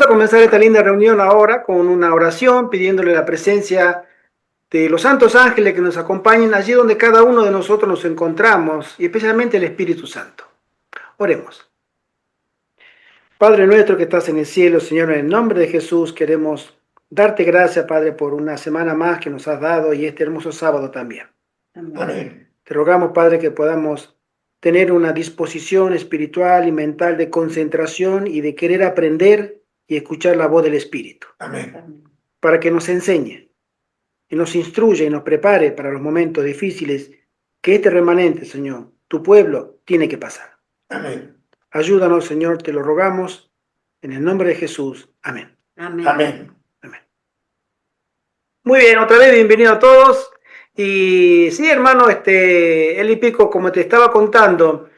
Vamos a comenzar esta linda reunión ahora con una oración pidiéndole la presencia de los santos ángeles que nos acompañen allí donde cada uno de nosotros nos encontramos y especialmente el Espíritu Santo. Oremos. Padre nuestro que estás en el cielo, Señor, en el nombre de Jesús queremos darte gracias, Padre, por una semana más que nos has dado y este hermoso sábado también. Amén. Te rogamos, Padre, que podamos tener una disposición espiritual y mental de concentración y de querer aprender y escuchar la voz del Espíritu, Amén. para que nos enseñe y nos instruya y nos prepare para los momentos difíciles que este remanente, Señor, tu pueblo, tiene que pasar. Amén. Ayúdanos, Señor, te lo rogamos, en el nombre de Jesús. Amén. Amén. Amén. Amén. Muy bien, otra vez bienvenido a todos. Y sí, hermano, Eli Pico, como te estaba contando,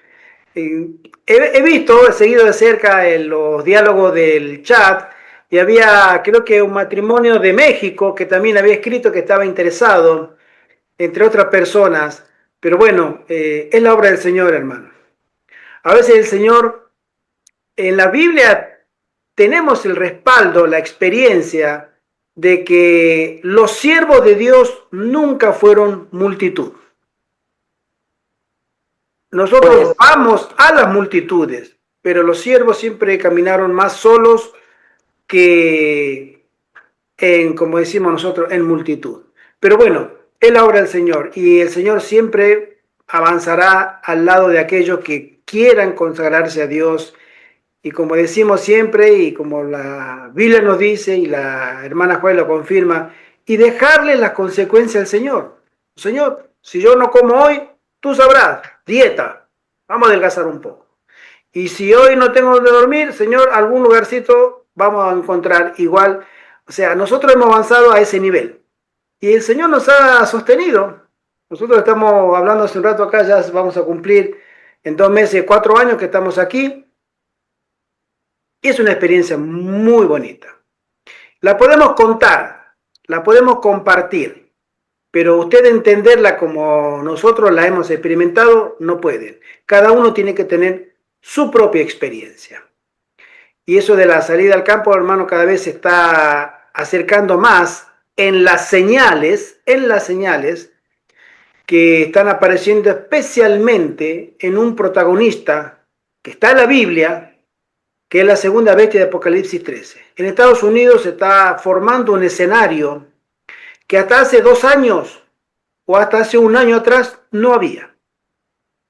he visto, he seguido de cerca los diálogos del chat y había, creo que un matrimonio de México que también había escrito que estaba interesado, entre otras personas. Pero bueno, es la obra del Señor, hermano. A veces el Señor, en la Biblia tenemos el respaldo, la experiencia de que los siervos de Dios nunca fueron multitud. Nosotros vamos a las multitudes, pero los siervos siempre caminaron más solos que como decimos nosotros, en multitud. Pero bueno, es la obra del Señor y el Señor siempre avanzará al lado de aquellos que quieran consagrarse a Dios. Y como decimos siempre y como la Biblia nos dice y la hermana Juan lo confirma, y dejarle las consecuencias al Señor. Señor, si yo no como hoy, tú sabrás, dieta, vamos a adelgazar un poco. Y si hoy no tengo donde dormir, Señor, algún lugarcito vamos a encontrar igual. O sea, nosotros hemos avanzado a ese nivel. Y el Señor nos ha sostenido. Nosotros estamos hablando hace un rato acá, ya vamos a cumplir en 2 meses, 4 años que estamos aquí. Y es una experiencia muy bonita. La podemos contar, la podemos compartir, pero usted entenderla como nosotros la hemos experimentado, no pueden. Cada uno tiene que tener su propia experiencia. Y eso de la salida al campo, hermano, cada vez se está acercando más en las señales que están apareciendo especialmente en un protagonista que está en la Biblia, que es la segunda bestia de Apocalipsis 13. En Estados Unidos se está formando un escenario que hasta hace 2 años o hasta hace 1 año atrás no había.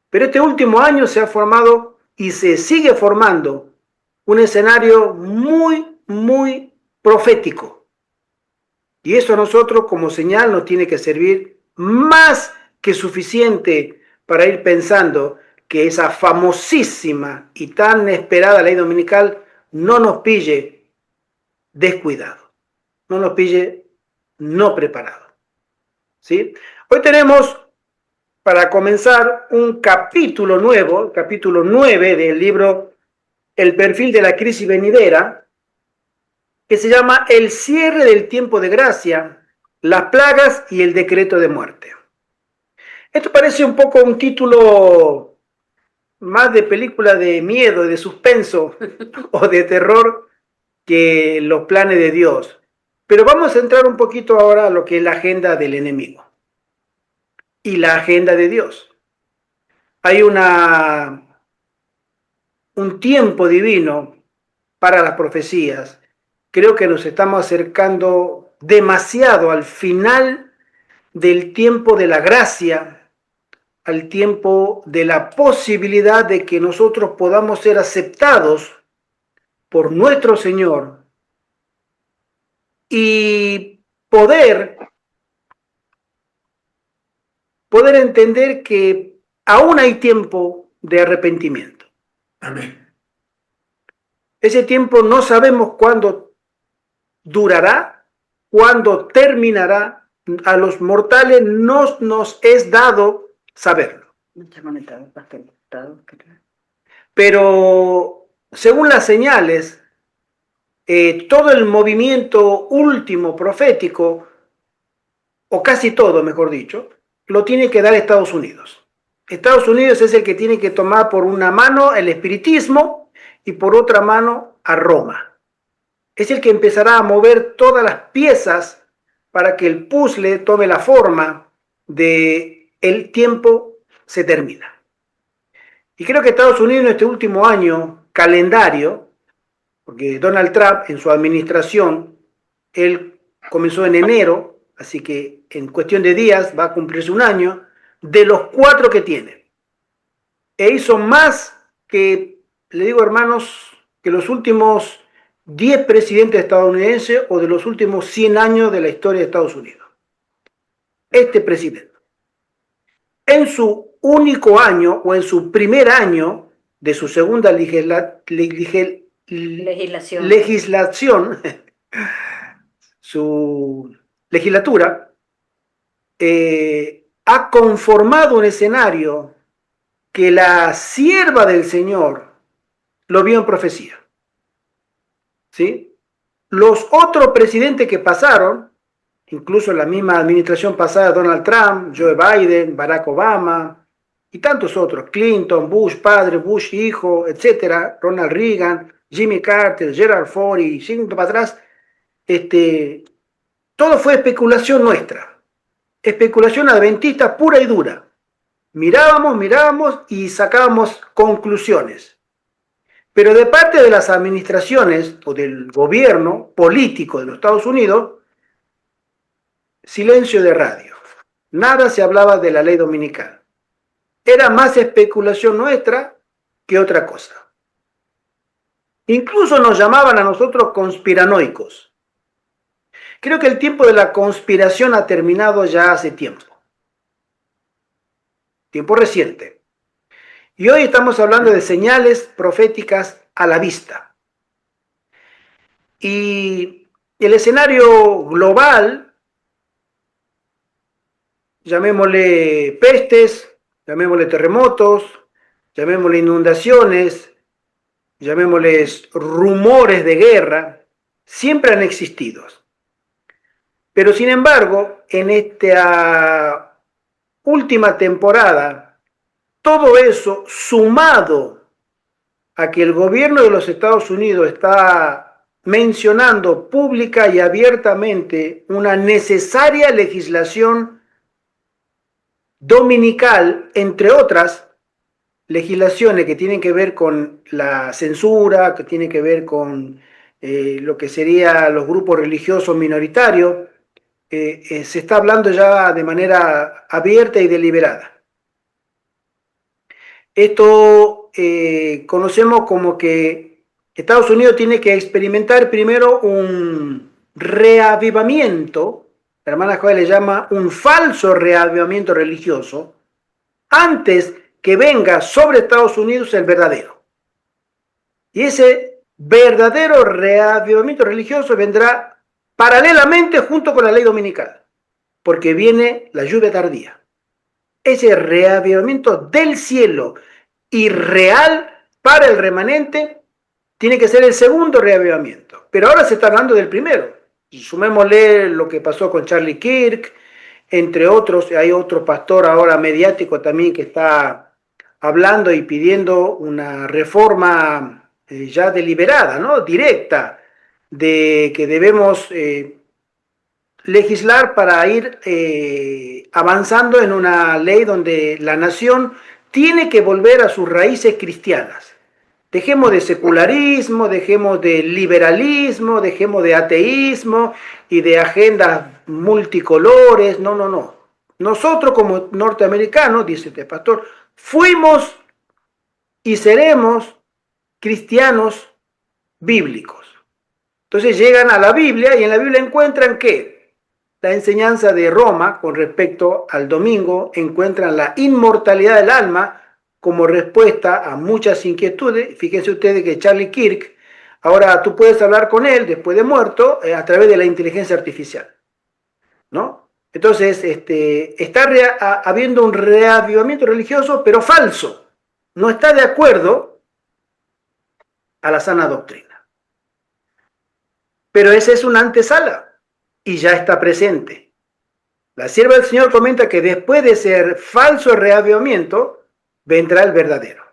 Pero este último año se ha formado y se sigue formando un escenario muy, muy profético. Y eso a nosotros como señal nos tiene que servir más que suficiente para ir pensando que esa famosísima y tan esperada ley dominical no nos pille descuidado, no nos pille no preparado. ¿Sí? Hoy tenemos, para comenzar, un capítulo nuevo, capítulo 9 del libro El perfil de la crisis venidera, que se llama El cierre del tiempo de gracia, las plagas y el decreto de muerte. Esto parece un poco un título más de película de miedo, de suspenso o de terror que los planes de Dios. Pero vamos a entrar un poquito ahora a lo que es la agenda del enemigo y la agenda de Dios. Hay un tiempo divino para las profecías. Creo que nos estamos acercando demasiado al final del tiempo de la gracia, al tiempo de la posibilidad de que nosotros podamos ser aceptados por nuestro Señor y poder entender que aún hay tiempo de arrepentimiento. Amén. Ese tiempo no sabemos cuándo durará, cuándo terminará. A los mortales no nos es dado saberlo. Pero según las señales, todo el movimiento último profético, o casi todo, mejor dicho, lo tiene que dar Estados Unidos. Estados Unidos es el que tiene que tomar por una mano el espiritismo y por otra mano a Roma. es el que empezará a mover todas las piezas para que el puzzle tome la forma de el tiempo se termina. Y creo que Estados Unidos en este último año calendario, porque Donald Trump en su administración, él comenzó en enero, así que en cuestión de días va a cumplirse un año, de los 4 que tiene. E hizo más que, le digo hermanos, que los últimos 10 presidentes estadounidenses o de los últimos 100 años de la historia de Estados Unidos. Este presidente, en su único año o en su primer año de su segunda legislación, su legislatura, ha conformado un escenario que la sierva del Señor lo vio en profecía. ¿Sí? Los otros presidentes que pasaron, incluso la misma administración pasada, Donald Trump, Joe Biden, Barack Obama y tantos otros, Clinton, Bush padre, Bush hijo, etcétera, Ronald Reagan, Jimmy Carter, Gerald Ford y siguiendo para atrás, todo fue especulación nuestra, especulación adventista pura y dura. Mirábamos y sacábamos conclusiones. Pero de parte de las administraciones o del gobierno político de los Estados Unidos, silencio de radio. Nada se hablaba de la ley dominical. Era más especulación nuestra que otra cosa. Incluso nos llamaban a nosotros conspiranoicos. Creo que el tiempo de la conspiración ha terminado ya hace tiempo. Tiempo reciente. Y hoy estamos hablando de señales proféticas a la vista. Y el escenario global, llamémosle pestes, llamémosle terremotos, llamémosle inundaciones, llamémosles rumores de guerra, siempre han existido. Pero sin embargo, en esta última temporada, todo eso sumado a que el gobierno de los Estados Unidos está mencionando pública y abiertamente una necesaria legislación dominical, entre otras legislaciones que tienen que ver con la censura, que tienen que ver con lo que serían los grupos religiosos minoritarios, se está hablando ya de manera abierta y deliberada. Esto conocemos como que Estados Unidos tiene que experimentar primero un reavivamiento, la hermana Joel le llama un falso reavivamiento religioso, antes que venga sobre Estados Unidos el verdadero. Y ese verdadero reavivamiento religioso vendrá paralelamente junto con la ley dominical, porque viene la lluvia tardía. Ese reavivamiento del cielo y real para el remanente tiene que ser el segundo reavivamiento. Pero ahora se está hablando del primero. Sumémosle lo que pasó con Charlie Kirk, entre otros. Hay otro pastor ahora mediático también que está hablando y pidiendo una reforma ya deliberada, ¿no? Directa, de que debemos legislar para ir avanzando en una ley donde la nación tiene que volver a sus raíces cristianas. Dejemos de secularismo, dejemos de liberalismo, dejemos de ateísmo y de agendas multicolores. No. Nosotros como norteamericanos, dice este pastor, fuimos y seremos cristianos bíblicos. Entonces llegan a la Biblia y en la Biblia encuentran ¿qué? La enseñanza de Roma con respecto al domingo, encuentran la inmortalidad del alma como respuesta a muchas inquietudes. Fíjense ustedes que Charlie Kirk, ahora tú puedes hablar con él después de muerto a través de la inteligencia artificial, ¿no? Entonces está habiendo un reavivamiento religioso, pero falso. No está de acuerdo a la sana doctrina. Pero esa es una antesala y ya está presente. La sierva del Señor comenta que después de ese falso reavivamiento vendrá el verdadero.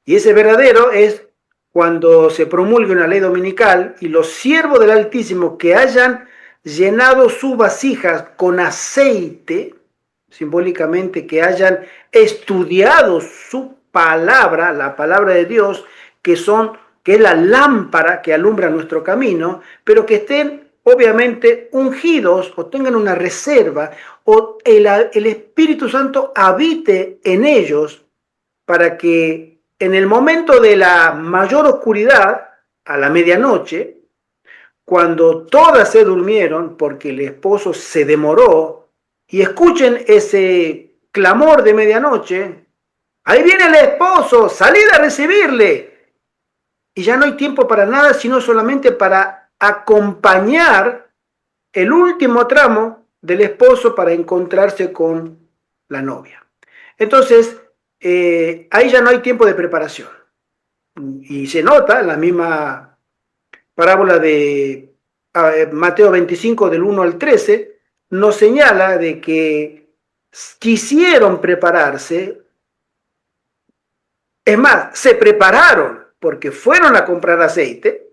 Y ese verdadero es cuando se promulgue una ley dominical y los siervos del Altísimo que hayan llenado sus vasijas con aceite, simbólicamente que hayan estudiado su palabra, la palabra de Dios, que es la lámpara que alumbra nuestro camino, pero que estén obviamente ungidos o tengan una reserva o el Espíritu Santo habite en ellos para que en el momento de la mayor oscuridad, a la medianoche, cuando todas se durmieron porque el esposo se demoró, y escuchen ese clamor de medianoche, ahí viene el esposo, salid a recibirle. Y ya no hay tiempo para nada, sino solamente para acompañar el último tramo del esposo para encontrarse con la novia. Entonces, ahí ya no hay tiempo de preparación. Y se nota en la misma parábola de Mateo 25 del 1 al 13, nos señala de que quisieron prepararse, es más, se prepararon porque fueron a comprar aceite,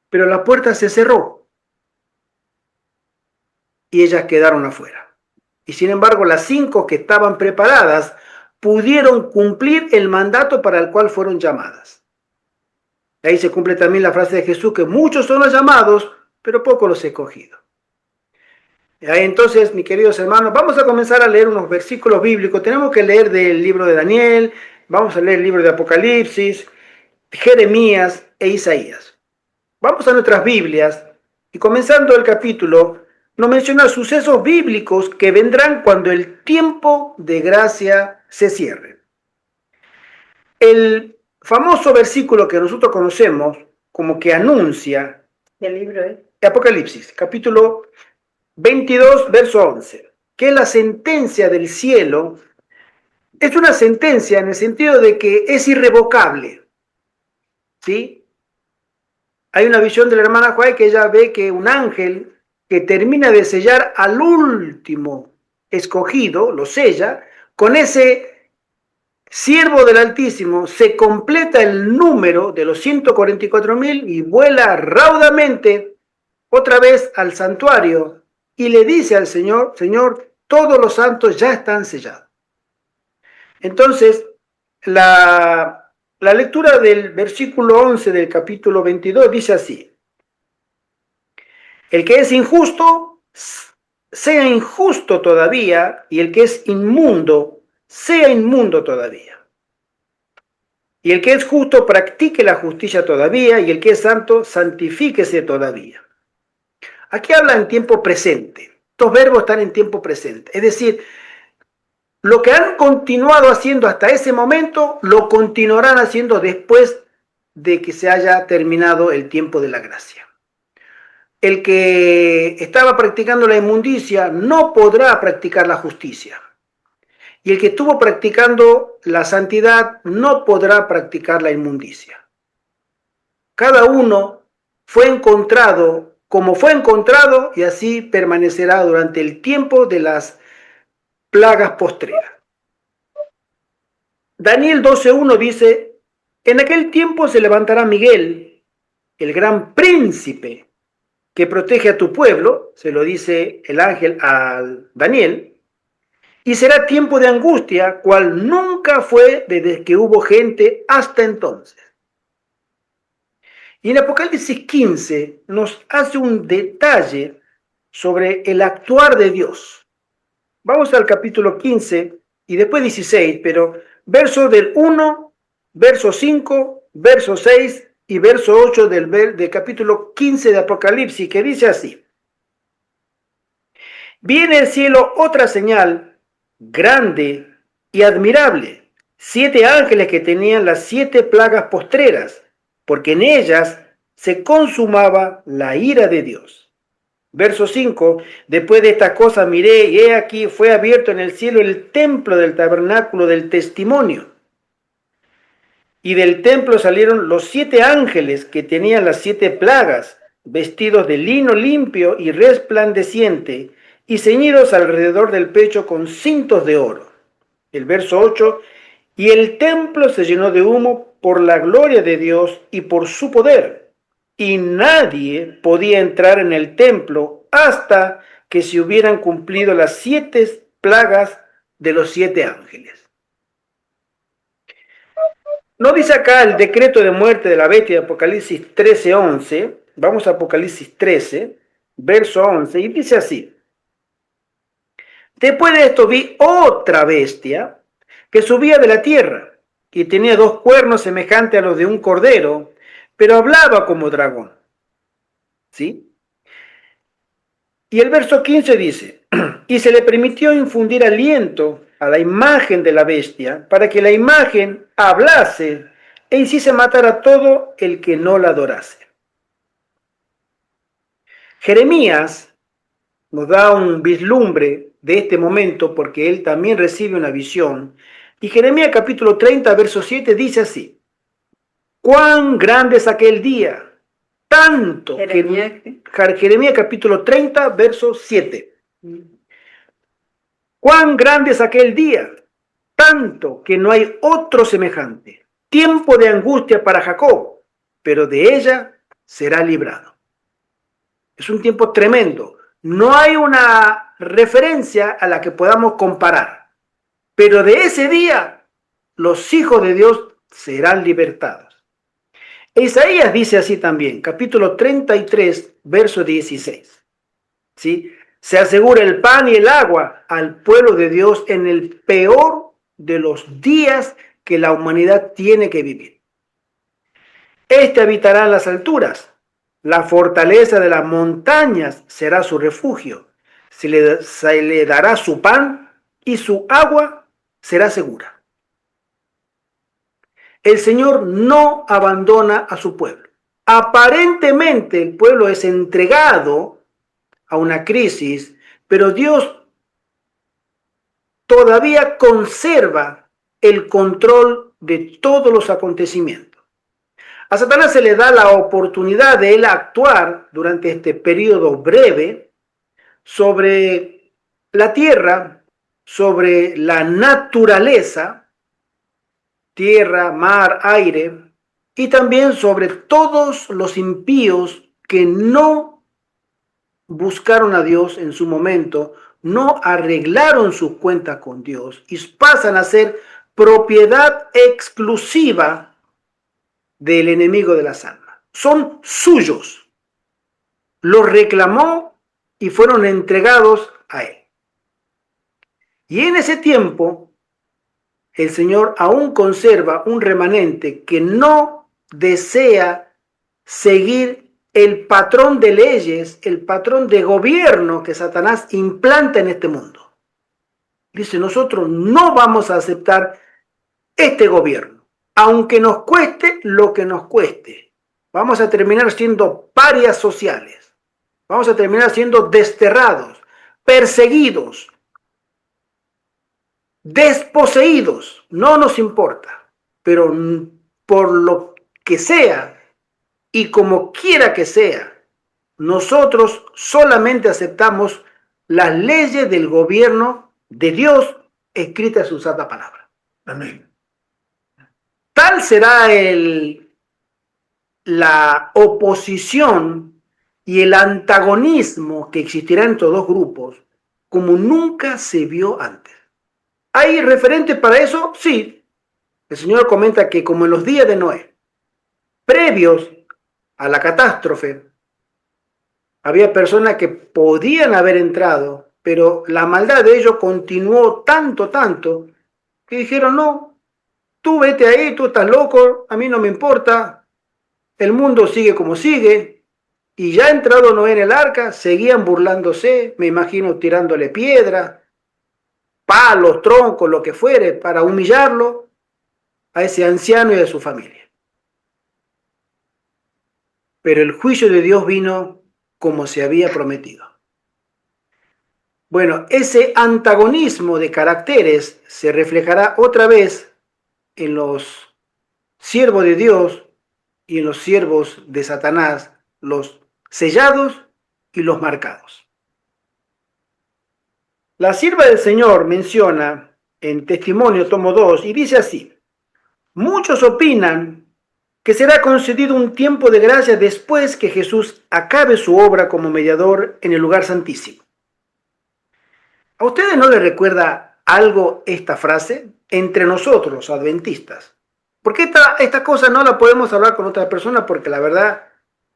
pero la puerta se cerró y ellas quedaron afuera. Y sin embargo, las 5 que estaban preparadas pudieron cumplir el mandato para el cual fueron llamadas. Ahí se cumple también la frase de Jesús, que muchos son los llamados, pero pocos los escogidos. Ahí entonces, mis queridos hermanos, vamos a comenzar a leer unos versículos bíblicos. Tenemos que leer del libro de Daniel, vamos a leer el libro de Apocalipsis, Jeremías e Isaías. Vamos a nuestras Biblias y comenzando el capítulo, nos menciona sucesos bíblicos que vendrán cuando el tiempo de gracia se cierre. El famoso versículo que nosotros conocemos como que anuncia ¿Qué libro es? Apocalipsis, capítulo 22, verso 11, que la sentencia del cielo es una sentencia en el sentido de que es irrevocable, ¿sí? Hay una visión de la hermana Juárez que ella ve que un ángel que termina de sellar al último escogido, lo sella, con ese siervo del Altísimo se completa el número de los 144,000 y vuela raudamente otra vez al santuario y le dice al Señor, Señor, todos los santos ya están sellados. Entonces, la lectura del versículo 11 del capítulo 22 dice así: el que es injusto, sea injusto todavía, y el que es inmundo, sea inmundo todavía. Y el que es justo, practique la justicia todavía, y el que es santo, santifíquese todavía. Aquí habla en tiempo presente. Estos verbos están en tiempo presente. Es decir, lo que han continuado haciendo hasta ese momento, lo continuarán haciendo después de que se haya terminado el tiempo de la gracia. El que estaba practicando la inmundicia no podrá practicar la justicia. Y el que estuvo practicando la santidad no podrá practicar la inmundicia. Cada uno fue encontrado como fue encontrado y así permanecerá durante el tiempo de las plagas postreras. Daniel 12:1 dice: en aquel tiempo se levantará Miguel, el gran príncipe que protege a tu pueblo, se lo dice el ángel a Daniel, y será tiempo de angustia, cual nunca fue desde que hubo gente hasta entonces. Y en Apocalipsis 15 nos hace un detalle sobre el actuar de Dios. Vamos al capítulo 15 y después 16, pero verso del 1, verso 5, verso 6 y verso 8 del capítulo 15 de Apocalipsis, que dice así: viene del cielo otra señal grande y admirable, 7 ángeles que tenían las 7 plagas postreras, porque en ellas se consumaba la ira de Dios. Verso 5, después de esta cosa miré y he aquí fue abierto en el cielo el templo del tabernáculo del testimonio. Y del templo salieron los 7 ángeles que tenían las 7 plagas, vestidos de lino limpio y resplandeciente, y ceñidos alrededor del pecho con cintos de oro. El verso 8, y el templo se llenó de humo por la gloria de Dios y por su poder, y nadie podía entrar en el templo hasta que se hubieran cumplido las 7 plagas de los 7 ángeles. No dice acá el decreto de muerte de la bestia de Apocalipsis 13:11. Vamos a Apocalipsis 13, verso 11, y dice así: después de esto vi otra bestia que subía de la tierra y tenía 2 cuernos semejantes a los de un cordero, pero hablaba como dragón. ¿Sí? Y el verso 15 dice: y se le permitió infundir aliento a la imagen de la bestia para que la imagen hablase e hiciese matar a todo el que no la adorase. Jeremías nos da un vislumbre de este momento porque él también recibe una visión. Y Jeremías capítulo 30, verso 7 dice así: cuán grande es aquel día, tanto que... Jeremías capítulo 30, verso 7. Cuán grande es aquel día, tanto que no hay otro semejante. Tiempo de angustia para Jacob, pero de ella será librado. Es un tiempo tremendo. No hay una referencia a la que podamos comparar, pero de ese día los hijos de Dios serán libertados. Isaías dice así también, capítulo 33, verso 16. ¿Sí? Se asegura el pan y el agua al pueblo de Dios en el peor de los días que la humanidad tiene que vivir. Este habitará en las alturas. La fortaleza de las montañas será su refugio. Se le dará su pan y su agua será segura. El Señor no abandona a su pueblo. Aparentemente el pueblo es entregado a una crisis, pero Dios todavía conserva el control de todos los acontecimientos. A Satanás se le da la oportunidad de él actuar durante este periodo breve sobre la tierra, sobre la naturaleza, tierra, mar, aire, y también sobre todos los impíos que no buscaron a Dios en su momento, no arreglaron sus cuentas con Dios y pasan a ser propiedad exclusiva del enemigo de las almas. Son suyos. Los reclamó y fueron entregados a él. Y en ese tiempo, el Señor aún conserva un remanente que no desea seguir el patrón de leyes, el patrón de gobierno que Satanás implanta en este mundo. Dice, nosotros no vamos a aceptar este gobierno, aunque nos cueste lo que nos cueste. Vamos a terminar siendo parias sociales, vamos a terminar siendo desterrados, perseguidos, desposeídos, no nos importa, pero por lo que sea y como quiera que sea, nosotros solamente aceptamos las leyes del gobierno de Dios escritas en su santa palabra. Amén. Tal será la oposición y el antagonismo que existirá entre dos grupos como nunca se vio antes. ¿Hay referentes para eso? Sí. El Señor comenta que como en los días de Noé, previos a la catástrofe, había personas que podían haber entrado, pero la maldad de ellos continuó tanto, que dijeron, no, tú vete ahí, tú estás loco, a mí no me importa, el mundo sigue como sigue. Y ya entrado Noé en el arca, seguían burlándose, me imagino tirándole piedra, palos, troncos, lo que fuere, para humillarlo a ese anciano y a su familia. Pero el juicio de Dios vino como se había prometido. Bueno, ese antagonismo de caracteres se reflejará otra vez en los siervos de Dios y en los siervos de Satanás, los sellados y los marcados. La sierva del Señor menciona en Testimonio, tomo 2, y dice así: muchos opinan que será concedido un tiempo de gracia después que Jesús acabe su obra como mediador en el lugar santísimo. ¿A ustedes no les recuerda algo esta frase? Entre nosotros, los adventistas. Porque esta cosa no la podemos hablar con otras personas porque la verdad,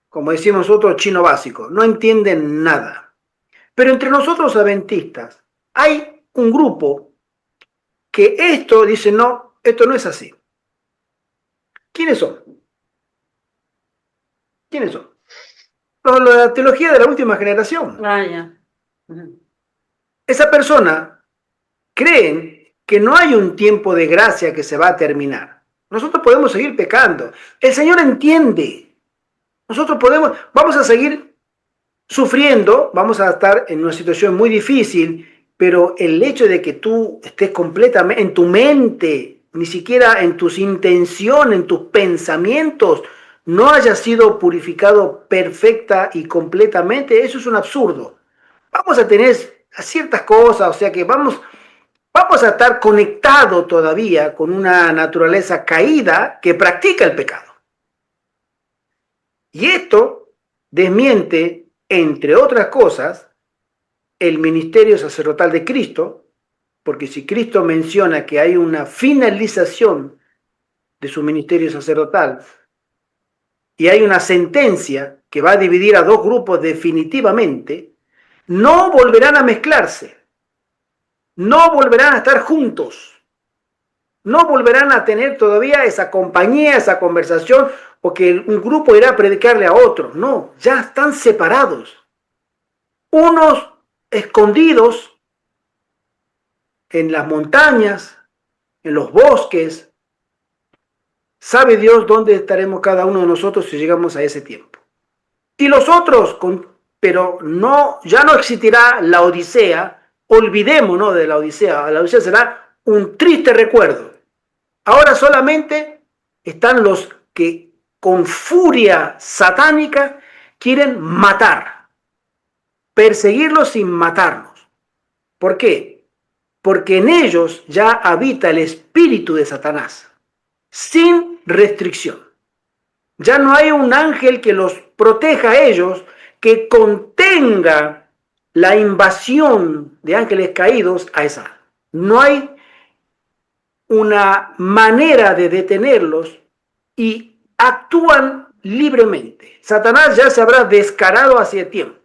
como decimos nosotros, chino básico, no entienden nada. Pero entre nosotros, los adventistas, hay un grupo que esto dice, no, esto no es así. ¿Quiénes son? ¿Quiénes son? La teología de la última generación. Vaya. Esa persona creen que no hay un tiempo de gracia que se va a terminar. Nosotros podemos seguir pecando. El Señor entiende. Nosotros vamos a seguir sufriendo, vamos a estar en una situación muy difícil, pero el hecho de que tú estés completamente en tu mente, ni siquiera en tus intenciones, en tus pensamientos, no haya sido purificado perfecta y completamente, eso es un absurdo. Vamos a tener ciertas cosas, o sea que vamos a estar conectados todavía con una naturaleza caída que practica el pecado. Y esto desmiente, entre otras cosas, el ministerio sacerdotal de Cristo, porque si Cristo menciona que hay una finalización de su ministerio sacerdotal y hay una sentencia que va a dividir a dos grupos definitivamente, no volverán a mezclarse, no volverán a estar juntos, no volverán a tener todavía esa compañía, esa conversación, o que un grupo irá a predicarle a otro. No, ya están separados. Unos escondidos en las montañas, en los bosques. Sabe Dios dónde estaremos cada uno de nosotros si llegamos a ese tiempo. Y los otros, pero no, ya no existirá la Odisea. Olvidémonos de la Odisea. La Odisea será un triste recuerdo. Ahora solamente están los que con furia satánica quieren matar, perseguirlos sin matarlos. ¿Por qué? Porque en ellos ya habita el espíritu de Satanás, sin restricción. Ya no hay un ángel que los proteja a ellos, que contenga la invasión de ángeles caídos a esa. No hay una manera de detenerlos y actúan libremente. Satanás ya se habrá descarado hace tiempo.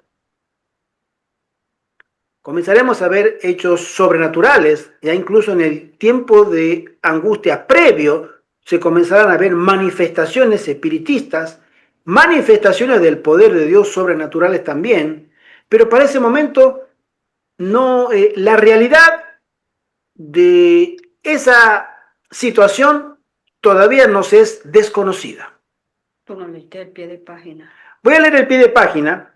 Comenzaremos a ver hechos sobrenaturales, ya incluso en el tiempo de angustia previo, se comenzarán a ver manifestaciones espiritistas, manifestaciones del poder de Dios sobrenaturales también, pero para ese momento no, la realidad de esa situación todavía nos es desconocida. Tú no leíste el pie de página. Voy a leer el pie de página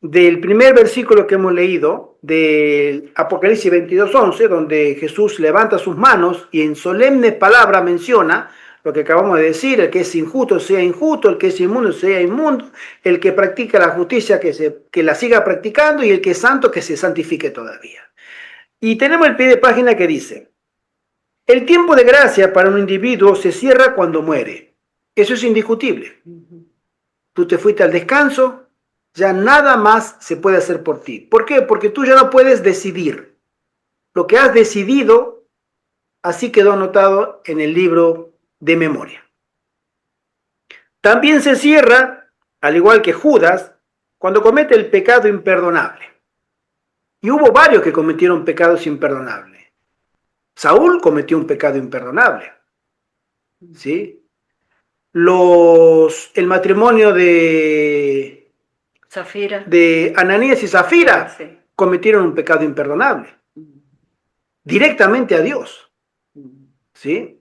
del primer versículo que hemos leído, del Apocalipsis 22:11, donde Jesús levanta sus manos y en solemne palabra menciona lo que acabamos de decir: el que es injusto sea injusto, el que es inmundo sea inmundo, el que practica la justicia que la siga practicando, y el que es santo que se santifique todavía. Y tenemos el pie de página que dice: el tiempo de gracia para un individuo se cierra cuando muere. Eso es indiscutible. Tú te fuiste al descanso, ya nada más se puede hacer por ti. ¿Por qué? Porque tú ya no puedes decidir. Lo que has decidido, así quedó anotado en el libro de memoria. También se cierra, al igual que Judas, cuando comete el pecado imperdonable. Y hubo varios que cometieron pecados imperdonables. Saúl cometió un pecado imperdonable. ¿Sí? El matrimonio de Zafira. De Ananías y Zafira Sí. cometieron un pecado imperdonable. Directamente a Dios. ¿Sí?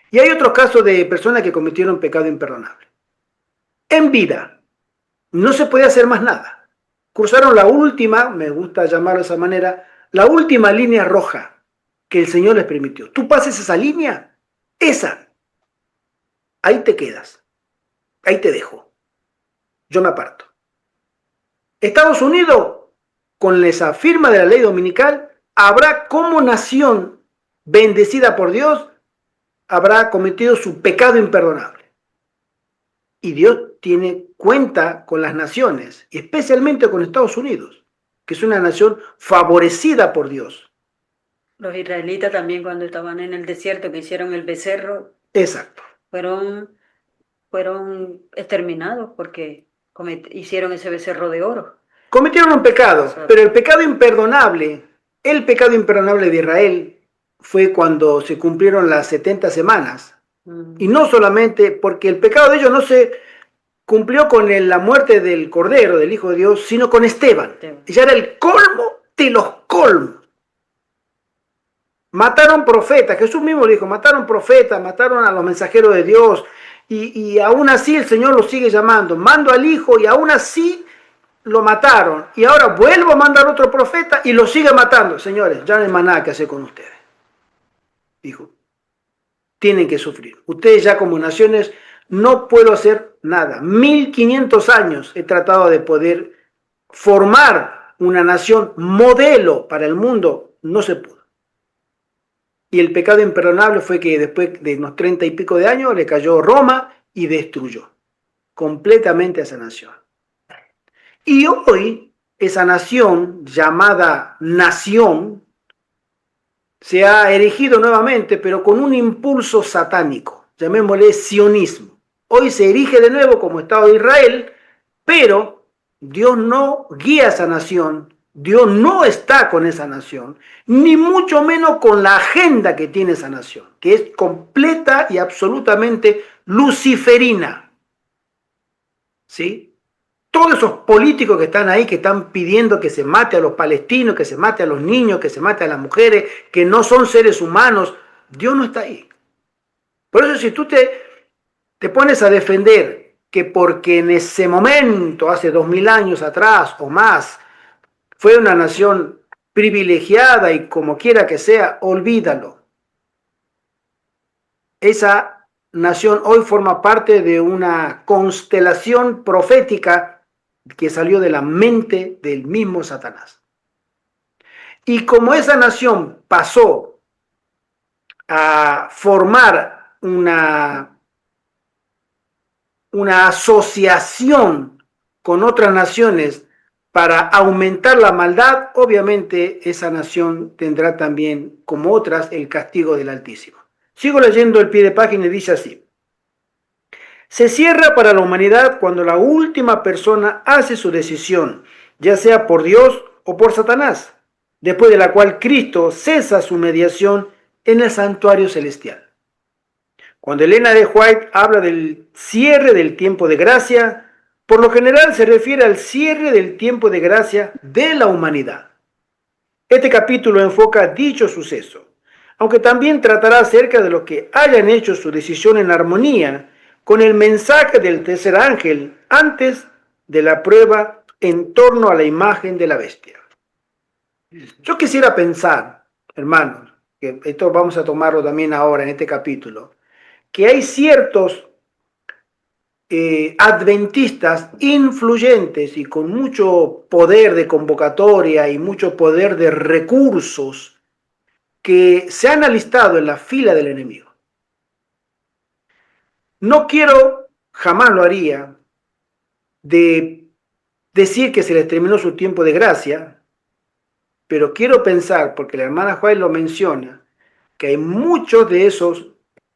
Y hay otros casos de personas que cometieron pecado imperdonable. En vida, no se puede hacer más nada. Cruzaron la última, me gusta llamarlo de esa manera, la última línea roja que el Señor les permitió. Tú pases esa línea, ahí te quedas. Ahí te dejo. Yo me aparto. Estados Unidos, con esa firma de la ley dominical, habrá como nación bendecida por Dios, habrá cometido su pecado imperdonable. Y Dios tiene cuenta con las naciones, y especialmente con Estados Unidos, que es una nación favorecida por Dios. Los israelitas también cuando estaban en el desierto que hicieron el becerro, Exacto. fueron exterminados porque hicieron ese becerro de oro. Cometieron un pecado, Exacto. pero el pecado imperdonable de Israel fue cuando se cumplieron las 70 semanas. Y no solamente porque el pecado de ellos no se cumplió con la muerte del Cordero, del Hijo de Dios, sino con Esteban. Ya era el colmo de los colmos. Mataron profetas, Jesús mismo dijo, mataron profetas, mataron a los mensajeros de Dios, y aún así el Señor los sigue llamando. Mando al Hijo y aún así lo mataron, y ahora vuelvo a mandar otro profeta y lo sigue matando. Señores, ya no hay más nada que hacer con ustedes. Dijo, tienen que sufrir. Ustedes ya como naciones no puedo hacer nada. 1500 años he tratado de poder formar una nación modelo para el mundo, no se pudo. Y el pecado imperdonable fue que después de unos 30 y pico de años le cayó Roma y destruyó completamente a esa nación. Y hoy esa nación llamada nación se ha erigido nuevamente, pero con un impulso satánico, llamémosle sionismo. Hoy se erige de nuevo como Estado de Israel, pero Dios no guía a esa nación, Dios no está con esa nación, ni mucho menos con la agenda que tiene esa nación, que es completa y absolutamente luciferina. ¿Sí? Todos esos políticos que están ahí, que están pidiendo que se mate a los palestinos, que se mate a los niños, que se mate a las mujeres, que no son seres humanos, Dios no está ahí. Por eso si tú te pones a defender que porque en ese momento, hace 2000 años atrás o más, fue una nación privilegiada y como quiera que sea, olvídalo. Esa nación hoy forma parte de una constelación profética que salió de la mente del mismo Satanás. Y como esa nación pasó a formar una asociación con otras naciones para aumentar la maldad, obviamente esa nación tendrá también, como otras, el castigo del Altísimo. Sigo leyendo el pie de página y dice así. Se cierra para la humanidad cuando la última persona hace su decisión, ya sea por Dios o por Satanás, después de la cual Cristo cesa su mediación en el santuario celestial. Cuando Elena de White habla del cierre del tiempo de gracia, por lo general se refiere al cierre del tiempo de gracia de la humanidad. Este capítulo enfoca dicho suceso, aunque también tratará acerca de los que hayan hecho su decisión en armonía con el mensaje del tercer ángel antes de la prueba en torno a la imagen de la bestia. Yo quisiera pensar, hermanos, que esto vamos a tomarlo también ahora en este capítulo, que hay ciertos adventistas influyentes y con mucho poder de convocatoria y mucho poder de recursos que se han alistado en la fila del enemigo. No quiero, jamás lo haría, de decir que se les terminó su tiempo de gracia, pero quiero pensar, porque la hermana Juárez lo menciona, que hay muchos de esos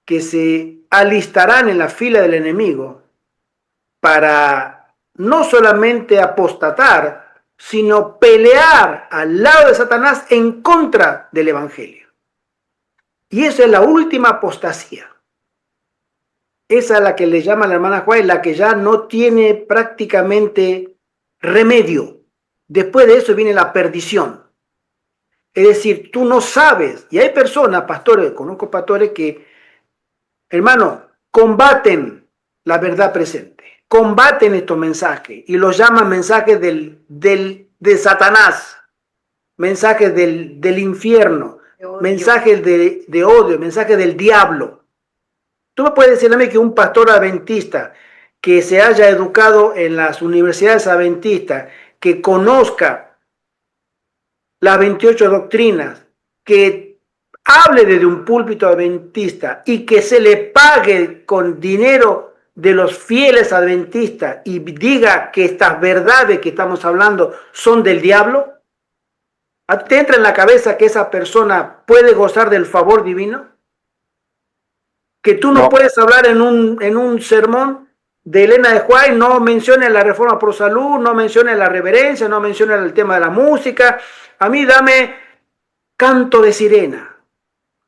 que se alistarán en la fila del enemigo para no solamente apostatar, sino pelear al lado de Satanás en contra del Evangelio. Y esa es la última apostasía. Esa es la que le llama la hermana Juárez, la que ya no tiene prácticamente remedio. Después de eso viene la perdición. Es decir, tú no sabes, y hay personas, pastores, conozco pastores que, hermano, combaten la verdad presente, combaten estos mensajes y los llaman mensajes de Satanás, mensajes del infierno, mensajes de odio, mensajes del diablo. Tú me puedes decir a mí que un pastor adventista que se haya educado en las universidades adventistas, que conozca las 28 doctrinas, que hable desde un púlpito adventista y que se le pague con dinero de los fieles adventistas y diga que estas verdades que estamos hablando son del diablo, ¿te entra en la cabeza que esa persona puede gozar del favor divino? Que tú no puedes hablar en un sermón de Elena de White, no menciones la reforma pro salud, no menciones la reverencia, no menciones el tema de la música. A mí dame canto de sirena.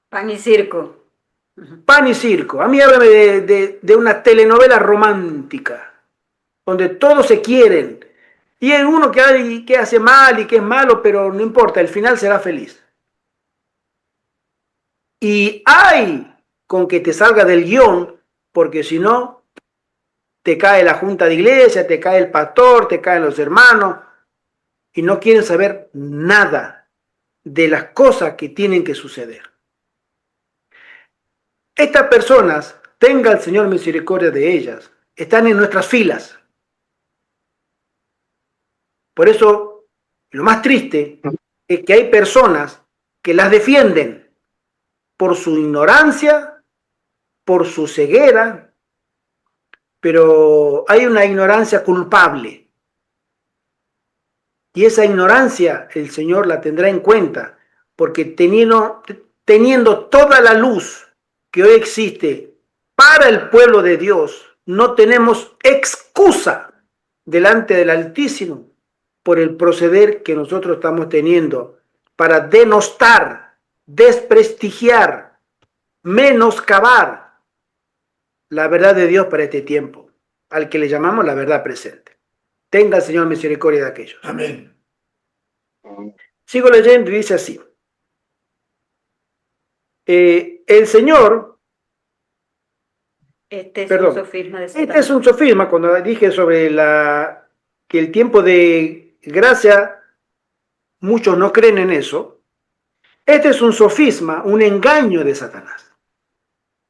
Pan y circo. Pan y circo. A mí háblame de una telenovela romántica, donde todos se quieren. Y hay uno que hace mal y que es malo, pero no importa, el final será feliz. Y hay con que te salga del guión, porque si no, te cae la junta de iglesia, te cae el pastor, te caen los hermanos, y no quieren saber nada de las cosas que tienen que suceder. Estas personas, tenga el Señor misericordia de ellas, están en nuestras filas. Por eso, lo más triste es que hay personas que las defienden por su ignorancia, por su ceguera, pero hay una ignorancia culpable. Y esa ignorancia el Señor la tendrá en cuenta, porque teniendo toda la luz que hoy existe para el pueblo de Dios, no tenemos excusa delante del Altísimo por el proceder que nosotros estamos teniendo para denostar, desprestigiar, menoscabar la verdad de Dios para este tiempo, al que le llamamos la verdad presente. Tenga el Señor misericordia de aquellos. Amén. Sigo leyendo y dice así. El Señor... Este es Perdón, un sofisma de Satanás. este es un sofisma, cuando dije sobre que el tiempo de gracia, muchos no creen en eso. Este es un sofisma, un engaño de Satanás.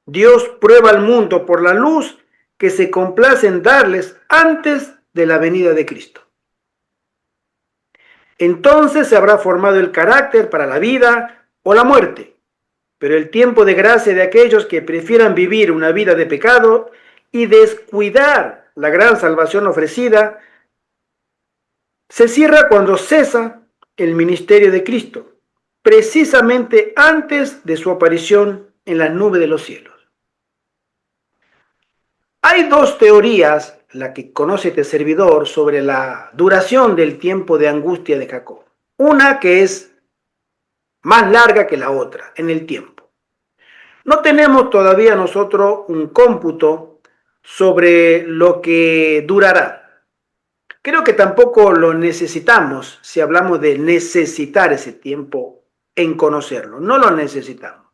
Dios prueba al mundo por la luz que se complace en darles antes de la venida de Cristo. Entonces se habrá formado el carácter para la vida o la muerte. Pero el tiempo de gracia de aquellos que prefieran vivir una vida de pecado y descuidar la gran salvación ofrecida, se cierra cuando cesa el ministerio de Cristo, precisamente antes de su aparición en las nubes de los cielos. Hay dos teorías, la que conoce este servidor, sobre la duración del tiempo de angustia de Jacob. Una que es más larga que la otra en el tiempo. No tenemos todavía nosotros un cómputo sobre lo que durará. Creo que tampoco lo necesitamos si hablamos de necesitar ese tiempo en conocerlo. No lo necesitamos.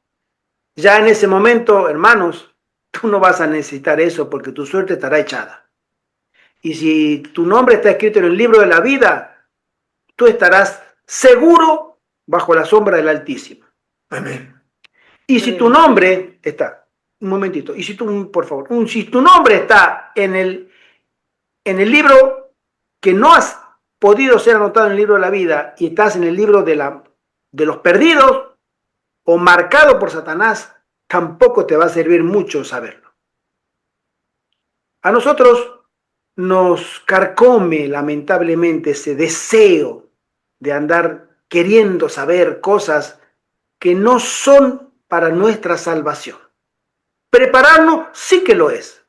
Ya en ese momento, hermanos, tú no vas a necesitar eso porque tu suerte estará echada. Y si tu nombre está escrito en el libro de la vida, tú estarás seguro bajo la sombra del Altísimo. Amén. Y si tu nombre está, un momentito, y si tú, por favor, si tu nombre está en el libro que no has podido ser anotado en el libro de la vida y estás en el libro de los perdidos o marcado por Satanás, tampoco te va a servir mucho saberlo. A nosotros nos carcome lamentablemente ese deseo de andar queriendo saber cosas que no son para nuestra salvación. Prepararnos sí que lo es.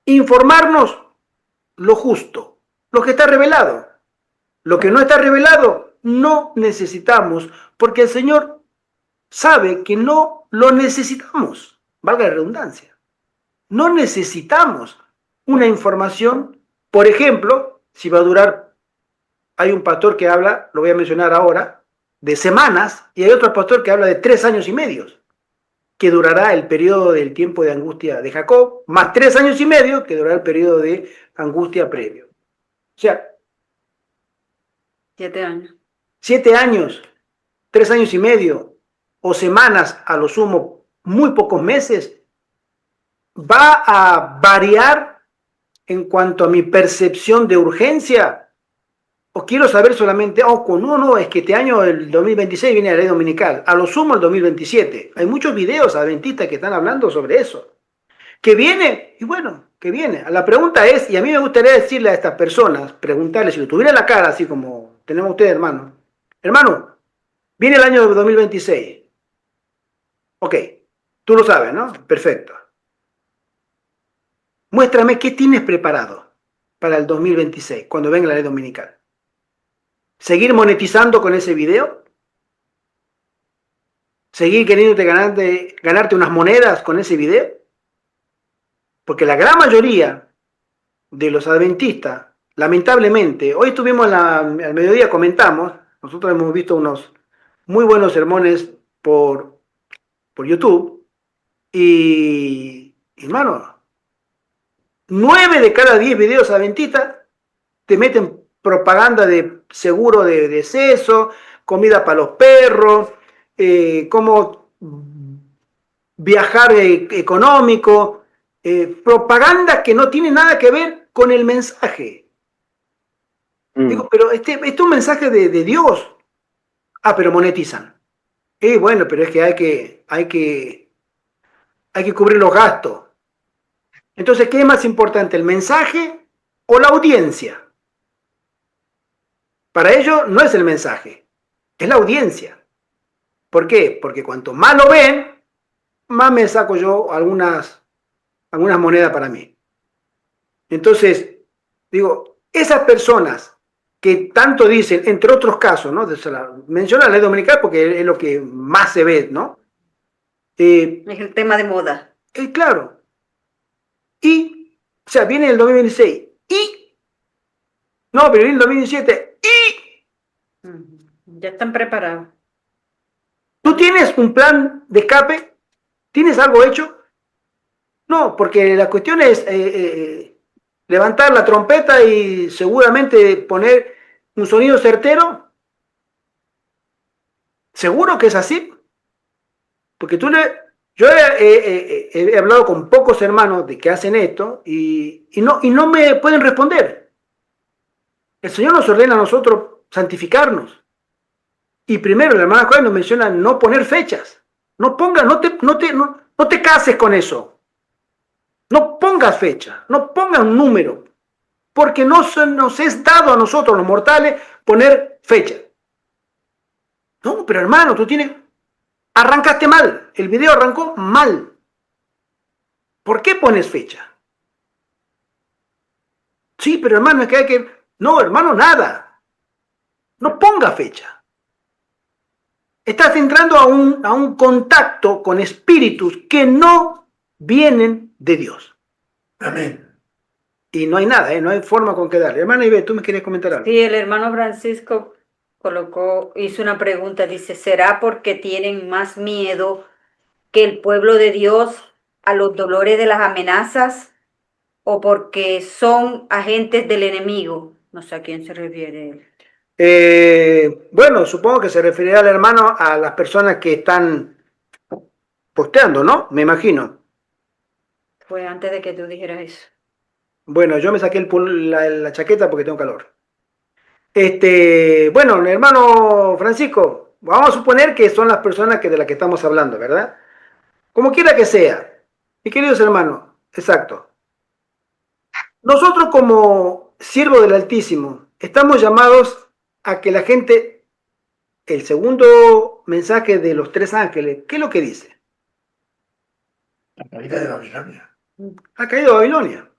Informarnos lo justo, lo que está revelado. Lo que no está revelado no necesitamos, porque el Señor sabe que no lo necesitamos, valga la redundancia. No necesitamos una información, por ejemplo, si va a durar, hay un pastor que habla, lo voy a mencionar ahora, de semanas, y hay otro pastor que habla de 3 años y medio, que durará el periodo del tiempo de angustia de Jacob, más 3 años y medio, que durará el periodo de angustia previo. O sea, 7 años. 7 años, 3 años y medio, o semanas, a lo sumo, muy pocos meses, va a variar en cuanto a mi percepción de urgencia O quiero saber solamente, no, es que este año, el 2026, viene la ley dominical. A lo sumo el 2027. Hay muchos videos adventistas que están hablando sobre eso. ¿Que viene? Y bueno, que viene. La pregunta es, y a mí me gustaría decirle a estas personas, preguntarles, si lo tuviera en la cara, así como tenemos ustedes, hermano. Hermano, viene el año 2026. Ok, tú lo sabes, ¿no? Perfecto. Muéstrame qué tienes preparado para el 2026, cuando venga la ley dominical. ¿Seguir monetizando con ese video? ¿Seguir queriéndote ganarte unas monedas con ese video? Porque la gran mayoría de los adventistas, lamentablemente, hoy estuvimos al mediodía, comentamos, nosotros hemos visto unos muy buenos sermones por YouTube, y hermano, 9 de cada 10 videos adventistas te meten propaganda de seguro de deceso, comida para los perros, cómo viajar económico, propaganda que no tiene nada que ver con el mensaje. Digo, pero este es un mensaje de Dios. Pero monetizan. Bueno, pero es que hay que cubrir los gastos. Entonces, ¿qué es más importante, el mensaje o la audiencia? Para ellos no es el mensaje, es la audiencia. ¿Por qué? Porque cuanto más lo ven, más me saco yo algunas monedas para mí. Entonces, digo, esas personas que tanto dicen, entre otros casos, ¿no? Menciona la ley dominical porque es lo que más se ve, ¿no? Es el tema de moda. Claro. O sea, viene el 2026 no, pero viene el 2017 Ya están preparados. ¿Tú tienes un plan de escape? ¿Tienes algo hecho? No, porque la cuestión es levantar la trompeta y seguramente poner un sonido certero. ¿Seguro que es así? Porque yo he hablado con pocos hermanos de que hacen esto y no me pueden responder. El Señor nos ordena a nosotros santificarnos. Y primero, la hermana Juan nos menciona no poner fechas. No te cases con eso. No pongas fecha, no pongas un número, porque no nos es dado a nosotros los mortales poner fecha. No, pero hermano, arrancaste mal, el video arrancó mal. ¿Por qué pones fecha? Sí, pero hermano, es que hay que... No, hermano, nada. No ponga fecha. Estás entrando a un contacto con espíritus que no vienen de Dios. Amén. Y no hay nada, no hay forma con que darle. Hermana Ibe, ¿tú me querías comentar algo? Sí, el hermano Francisco hizo una pregunta, dice, ¿será porque tienen más miedo que el pueblo de Dios a los dolores de las amenazas o porque son agentes del enemigo? No sé a quién se refiere él. Bueno, supongo que se referirá al hermano a las personas que están posteando, ¿no? Me imagino. Fue antes de que tú dijeras eso. Bueno, yo me saqué la chaqueta porque tengo calor. Bueno, hermano Francisco, vamos a suponer que son las personas de las que estamos hablando, ¿verdad? Como quiera que sea. Mis queridos hermanos, exacto. Nosotros como siervos del Altísimo estamos llamados a que la gente, el segundo mensaje de los 3 ángeles, ¿qué es lo que dice? La caída de Babilonia. Ha caído Babilonia.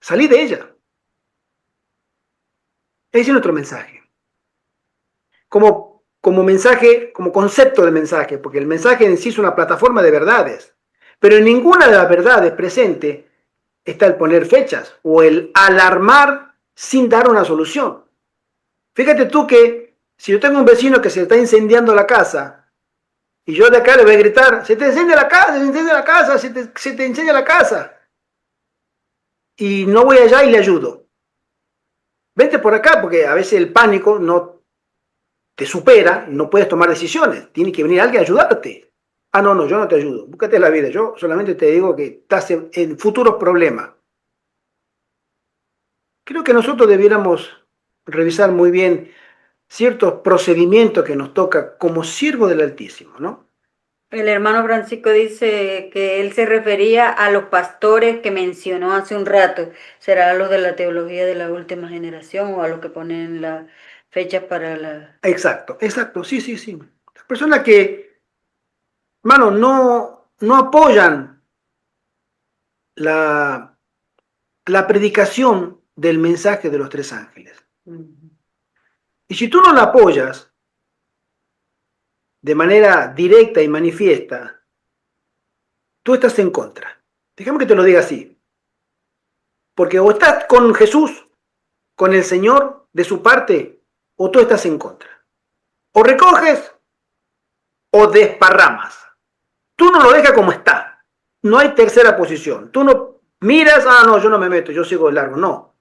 Salí de ella. Ese es nuestro mensaje. Como mensaje, como concepto de mensaje, porque el mensaje en sí es una plataforma de verdades. Pero en ninguna de las verdades presentes está el poner fechas o el alarmar sin dar una solución. Fíjate tú que si yo tengo un vecino que se está incendiando la casa y yo de acá le voy a gritar, se te incendia la casa, se te incendia la casa, se te incendia la casa. Y no voy allá y le ayudo. Vente por acá porque a veces el pánico no te supera, no puedes tomar decisiones. Tiene que venir alguien a ayudarte. No, yo no te ayudo. Búscate la vida. Yo solamente te digo que estás en futuros problemas. creo que nosotros debiéramos revisar muy bien ciertos procedimientos que nos toca como siervo del Altísimo, ¿no? El hermano Francisco dice que él se refería a los pastores que mencionó hace un rato. ¿Será a los de la teología de la última generación o a los que ponen las fechas para la... Exacto, exacto, sí, sí, sí. Las personas que, hermano, no apoyan la predicación del mensaje de los tres ángeles. Ujú. Y si tú no la apoyas de manera directa y manifiesta, tú estás en contra. Déjame que te lo diga así. Porque o estás con Jesús, con el Señor de su parte, o tú estás en contra. O recoges o desparramas. Tú no lo dejas como está. No hay tercera posición. Tú no miras, no, yo no me meto, yo sigo de largo. No.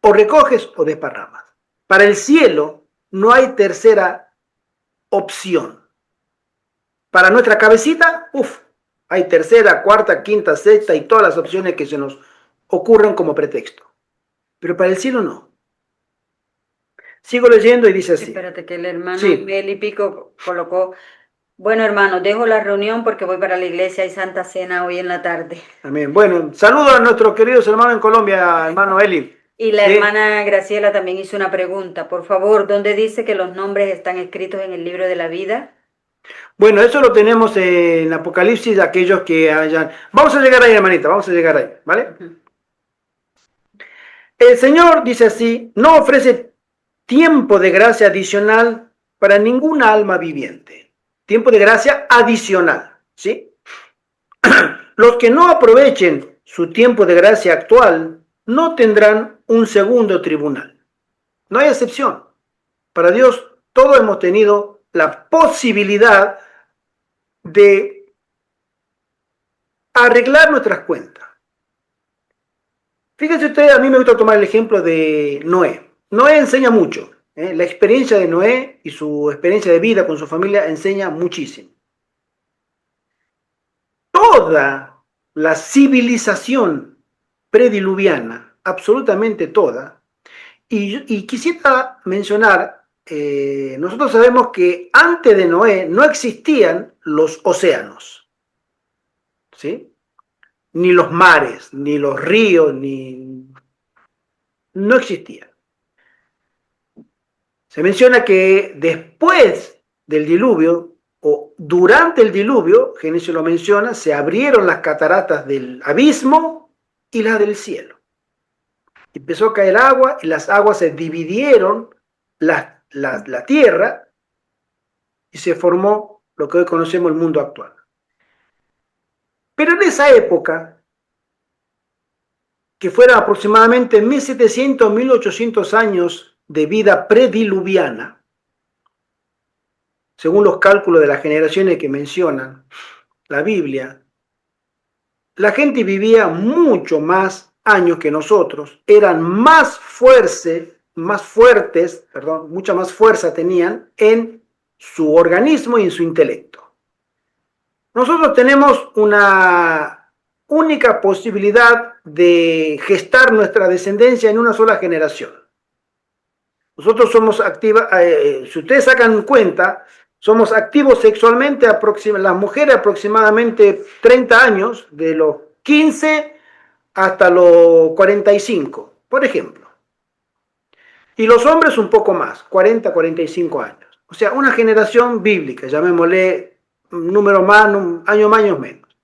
O recoges o desparramas. Para el cielo no hay tercera opción. Para nuestra cabecita, hay tercera, cuarta, quinta, sexta y todas las opciones que se nos ocurren como pretexto. Pero para el cielo no. Sigo leyendo y dice así. Espérate, que el hermano Sí, Meli Pico colocó, bueno hermano, dejo la reunión porque voy para la iglesia, hay Santa Cena hoy en la tarde. amén. Bueno, saludos a nuestros queridos hermanos en Colombia, hermano Eli. Y la Sí. hermana Graciela también hizo una pregunta. Por favor, ¿dónde dice que los nombres están escritos en el libro de la vida? Bueno, eso lo tenemos en Apocalipsis, aquellos que hayan... Vamos a llegar ahí, hermanita, vamos a llegar ahí, ¿vale? Ujú. El Señor dice así, no ofrece tiempo de gracia adicional para ninguna alma viviente. Tiempo de gracia adicional, ¿sí? Los que no aprovechen su tiempo de gracia actual no tendrán un segundo tribunal. No hay excepción. Para Dios todos hemos tenido la posibilidad de arreglar nuestras cuentas. Fíjense ustedes, a mí me gusta tomar el ejemplo de Noé. Noé enseña mucho. La experiencia de Noé y su experiencia de vida con su familia enseña muchísimo. Toda la civilización prediluviana, absolutamente toda, y quisiera mencionar, nosotros sabemos que antes de Noé no existían los océanos, ¿sí? Ni los mares, ni los ríos, no existían. Se menciona que después del diluvio, o durante el diluvio, Génesis lo menciona, se abrieron las cataratas del abismo y las del cielo. Empezó a caer agua y las aguas se dividieron la tierra y se formó lo que hoy conocemos el mundo actual. Pero en esa época, que fueron aproximadamente 1700, 1800 años de vida prediluviana, según los cálculos de las generaciones que mencionan la Biblia, la gente vivía mucho más años que nosotros, eran mucha más fuerza tenían en su organismo y en su intelecto. Nosotros tenemos una única posibilidad de gestar nuestra descendencia en una sola generación. Nosotros somos activas, si ustedes sacan cuenta, somos activos sexualmente, las mujeres aproximadamente 30 años, de los 15 hasta los 45, por ejemplo. Y los hombres un poco más, 40, 45 años. O sea, una generación bíblica, llamémosle número más, años menos.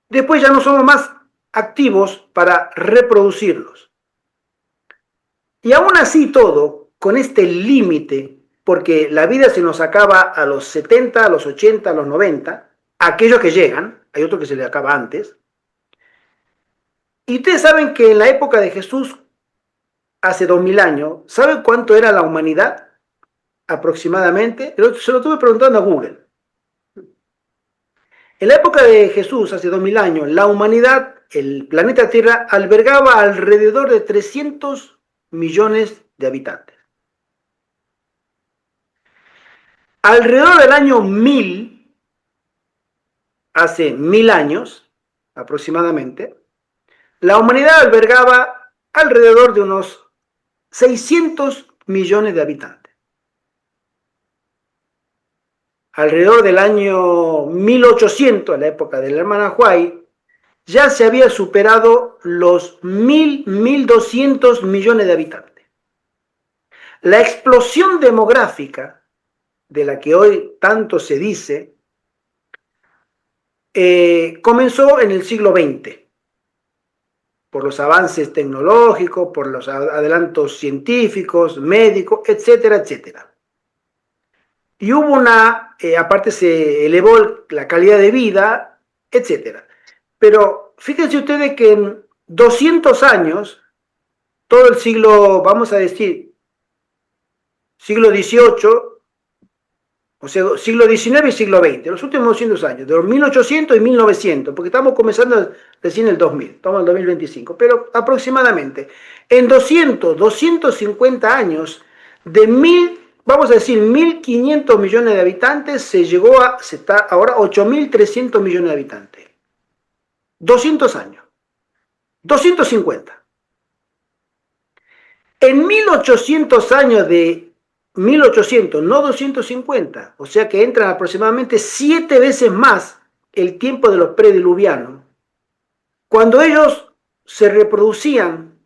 Después ya no somos más activos para reproducirlos. Y aún así todo, con este límite, porque la vida se nos acaba a los 70, a los 80, a los 90, aquellos que llegan, hay otros que se les acaba antes. Y ustedes saben que en la época de Jesús, hace 2000 años, ¿saben cuánto era la humanidad? Aproximadamente, se lo estuve preguntando a Google. En la época de Jesús, hace 2000 años, la humanidad, el planeta Tierra, albergaba alrededor de 300 millones de habitantes. Alrededor del año 1000, hace 1000 años aproximadamente, la humanidad albergaba alrededor de unos 600 millones de habitantes. Alrededor del año 1800, a la época de la hermana White, ya se había superado los 1.200 millones de habitantes. La explosión demográfica, de la que hoy tanto se dice, comenzó en el siglo XX, por los avances tecnológicos, por los adelantos científicos, médicos, etcétera, etcétera. Y hubo aparte se elevó la calidad de vida, etcétera. Pero fíjense ustedes que en 200 años, todo el siglo, vamos a decir, siglo XVIII, o sea, siglo XIX y siglo XX, los últimos 200 años, de los 1800 y 1900, porque estamos comenzando recién el 2000, estamos en el 2025, pero aproximadamente, en 250 años, vamos a decir, 1.500 millones de habitantes, se está ahora 8.300 millones de habitantes. 200 años. 250. En 1800 años de 1800, no 250, o sea que entran aproximadamente 7 veces más el tiempo de los prediluvianos. Cuando ellos se reproducían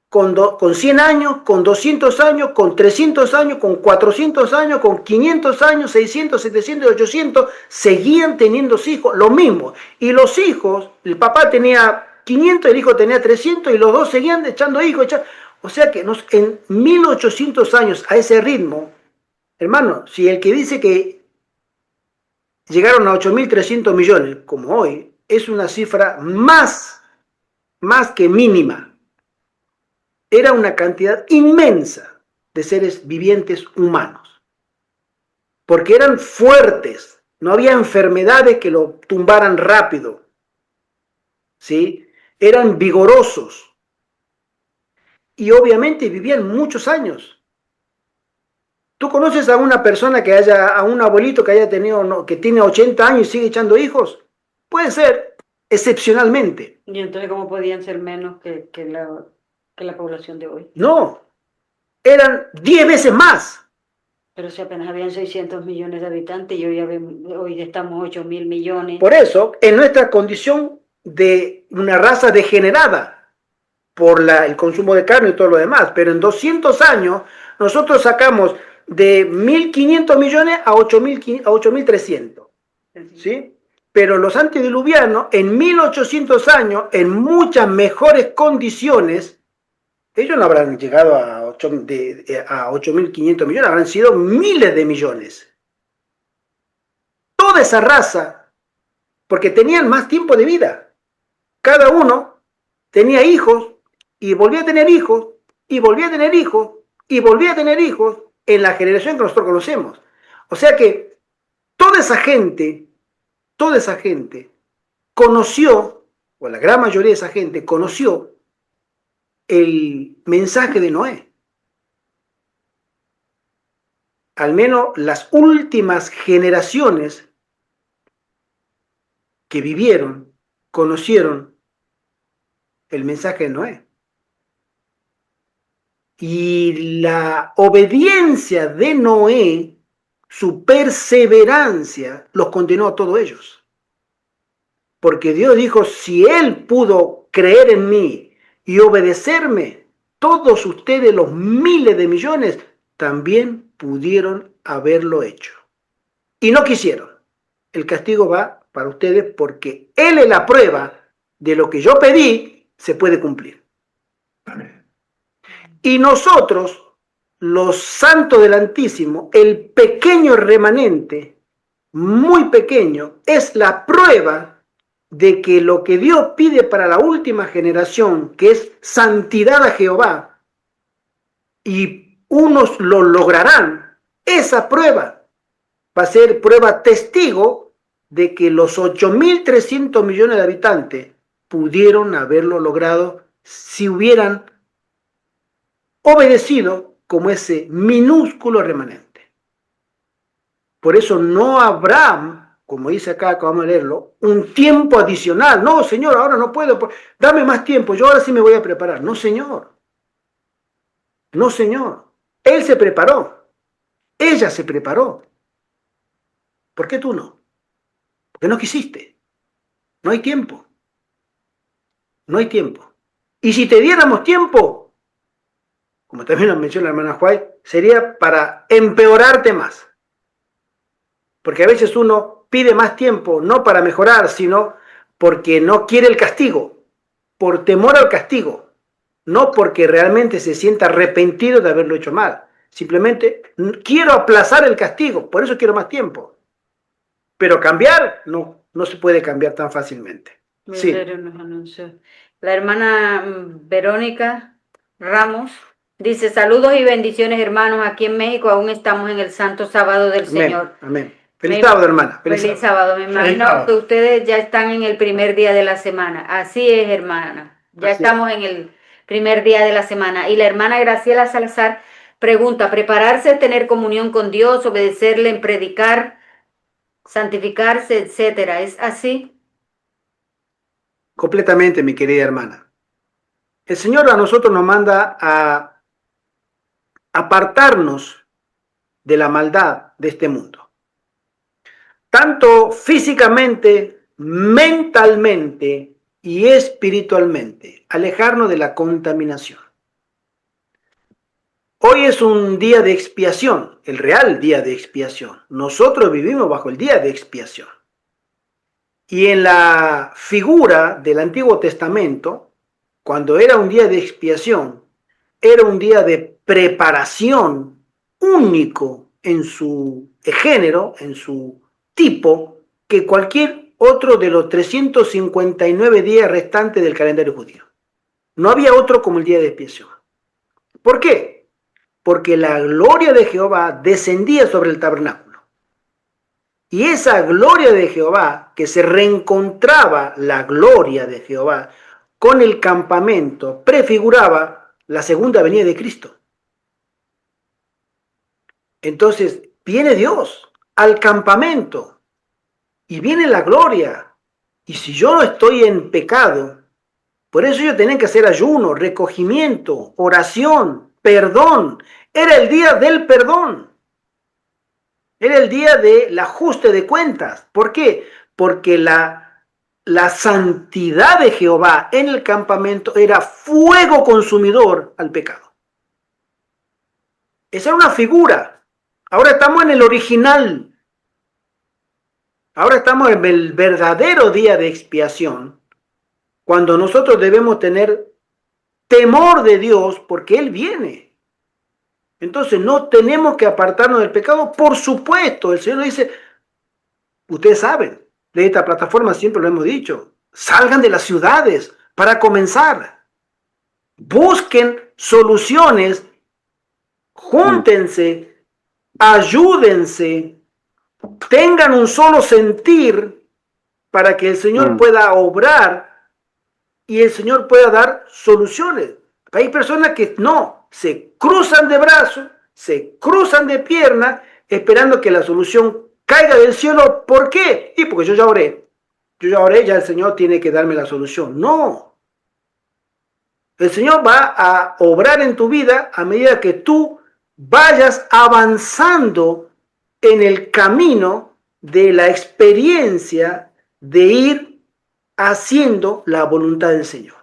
con 100 años, con 200 años, con 300 años, con 400 años, con 500 años, 600, 700 y 800, seguían teniendo hijos, lo mismo. Y los hijos, el papá tenía 500, el hijo tenía 300 y los dos seguían echando hijos. O sea que en 1800 años, a ese ritmo, hermano, si el que dice que llegaron a 8.300 millones, como hoy, es una cifra más que mínima. Era una cantidad inmensa de seres vivientes humanos, porque eran fuertes, no había enfermedades que lo tumbaran rápido, ¿sí? Eran vigorosos y obviamente vivían muchos años. ¿Tú conoces a una persona a un abuelito que tiene 80 años y sigue echando hijos? Puede ser, excepcionalmente. ¿Y entonces cómo podían ser menos que la población de hoy? No, eran 10 veces más. Pero si apenas habían 600 millones de habitantes y hoy estamos 8.000 millones. Por eso, en nuestra condición de una raza degenerada por el consumo de carne y todo lo demás, pero en 200 años nosotros sacamos de 1.500 millones a 8.300, ¿sí? Pero los antediluvianos, en 1.800 años, en muchas mejores condiciones, ellos no habrán llegado a 8.500 millones, habrán sido miles de millones. Toda esa raza, porque tenían más tiempo de vida. Cada uno tenía hijos y volvía a tener hijos y volvía a tener hijos y volvía a tener hijos en la generación que nosotros conocemos. O sea que toda esa gente conoció, o la gran mayoría de esa gente conoció el mensaje de Noé. Al menos las últimas generaciones que vivieron, conocieron el mensaje de Noé. Y la obediencia de Noé, su perseverancia, los condenó a todos ellos. Porque Dios dijo, si él pudo creer en mí y obedecerme, todos ustedes, los miles de millones, también pudieron haberlo hecho. Y no quisieron. El castigo va para ustedes porque Él es la prueba de lo que yo pedí, se puede cumplir. Amén. Y nosotros, los santos del Altísimo, el pequeño remanente, muy pequeño, es la prueba de que lo que Dios pide para la última generación, que es santidad a Jehová, y unos lo lograrán, esa prueba va a ser prueba testigo de que los 8.300 millones de habitantes pudieron haberlo logrado si hubieran obedecido como ese minúsculo remanente. Por eso no habrá, como dice acá, acabamos de leerlo, un tiempo adicional. No, Señor, ahora no puedo, dame más tiempo, yo ahora sí me voy a preparar. No, Señor, No, señor. Él se preparó. Ella se preparó. ¿Por qué tú no? Porque no quisiste. No hay tiempo. No hay tiempo. Y si te diéramos tiempo, como también lo menciona la hermana White, sería para empeorarte más. Porque a veces uno pide más tiempo, no para mejorar, sino porque no quiere el castigo, por temor al castigo, no porque realmente se sienta arrepentido de haberlo hecho mal. Simplemente quiero aplazar el castigo, por eso quiero más tiempo. Pero cambiar, no se puede cambiar tan fácilmente. Sí. Nos anunció. La hermana Verónica Ramos dice: saludos y bendiciones, hermanos. Aquí en México aún estamos en el Santo Sábado del Amén, Señor. amén. Feliz sábado, hermana. Feliz sábado. Me imagino sábado. que ustedes ya están en el primer día de la semana. Así es, hermana. Ya Así estamos en el primer día de la semana. Y la hermana Graciela Salazar pregunta: prepararse, tener comunión con Dios, obedecerle en predicar, santificarse, etcétera. ¿Es así? Completamente, mi querida hermana. El Señor a nosotros nos manda a apartarnos de la maldad de este mundo. Tanto físicamente, mentalmente y espiritualmente. Alejarnos de la contaminación. Hoy es un día de expiación, el real día de expiación. Nosotros vivimos bajo el día de expiación. Y en la figura del Antiguo Testamento, cuando era un día de expiación, era un día de preparación único en su género, en su tipo, que cualquier otro de los 359 días restantes del calendario judío. No había otro como el día de expiación. ¿Por qué? Porque la gloria de Jehová descendía sobre el tabernáculo. Y esa gloria de Jehová, que se reencontraba la gloria de Jehová con el campamento, prefiguraba la segunda venida de Cristo. Entonces viene Dios al campamento y viene la gloria. Y si yo no estoy en pecado, por eso ellos tenían que hacer ayuno, recogimiento, oración, perdón. Era el día del perdón. Era el día del ajuste de cuentas. ¿Por qué? Porque la santidad de Jehová en el campamento era fuego consumidor al pecado. Esa era una figura. Ahora estamos en el original. Ahora estamos en el verdadero día de expiación, cuando nosotros debemos tener temor de Dios porque Él viene. Entonces no tenemos que apartarnos del pecado. Por supuesto, el Señor dice, ustedes saben, de esta plataforma siempre lo hemos dicho, salgan de las ciudades para comenzar. Busquen soluciones, júntense, ayúdense, tengan un solo sentir para que el Señor pueda obrar y el Señor pueda dar soluciones. Hay personas que no, se cruzan de brazos, se cruzan de piernas, esperando que la solución caiga del cielo. ¿Por qué? Y porque yo ya oré, ya el Señor tiene que darme la solución. No. El Señor va a obrar en tu vida a medida que tú vayas avanzando en el camino de la experiencia de ir haciendo la voluntad del Señor.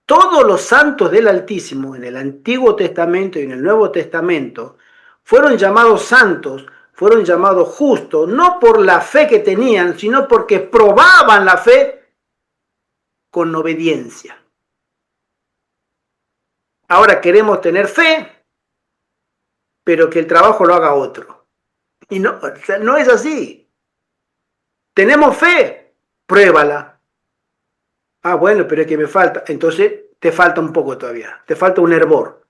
Todos los santos del Altísimo en el Antiguo Testamento y en el Nuevo Testamento fueron llamados santos, fueron llamados justos, no por la fe que tenían, sino porque probaban la fe con obediencia. Ahora queremos tener fe, pero que el trabajo lo haga otro. Y no, no es así. Tenemos fe, pruébala. Ah, bueno, pero es que me falta. Entonces te falta un poco todavía, te falta un hervor.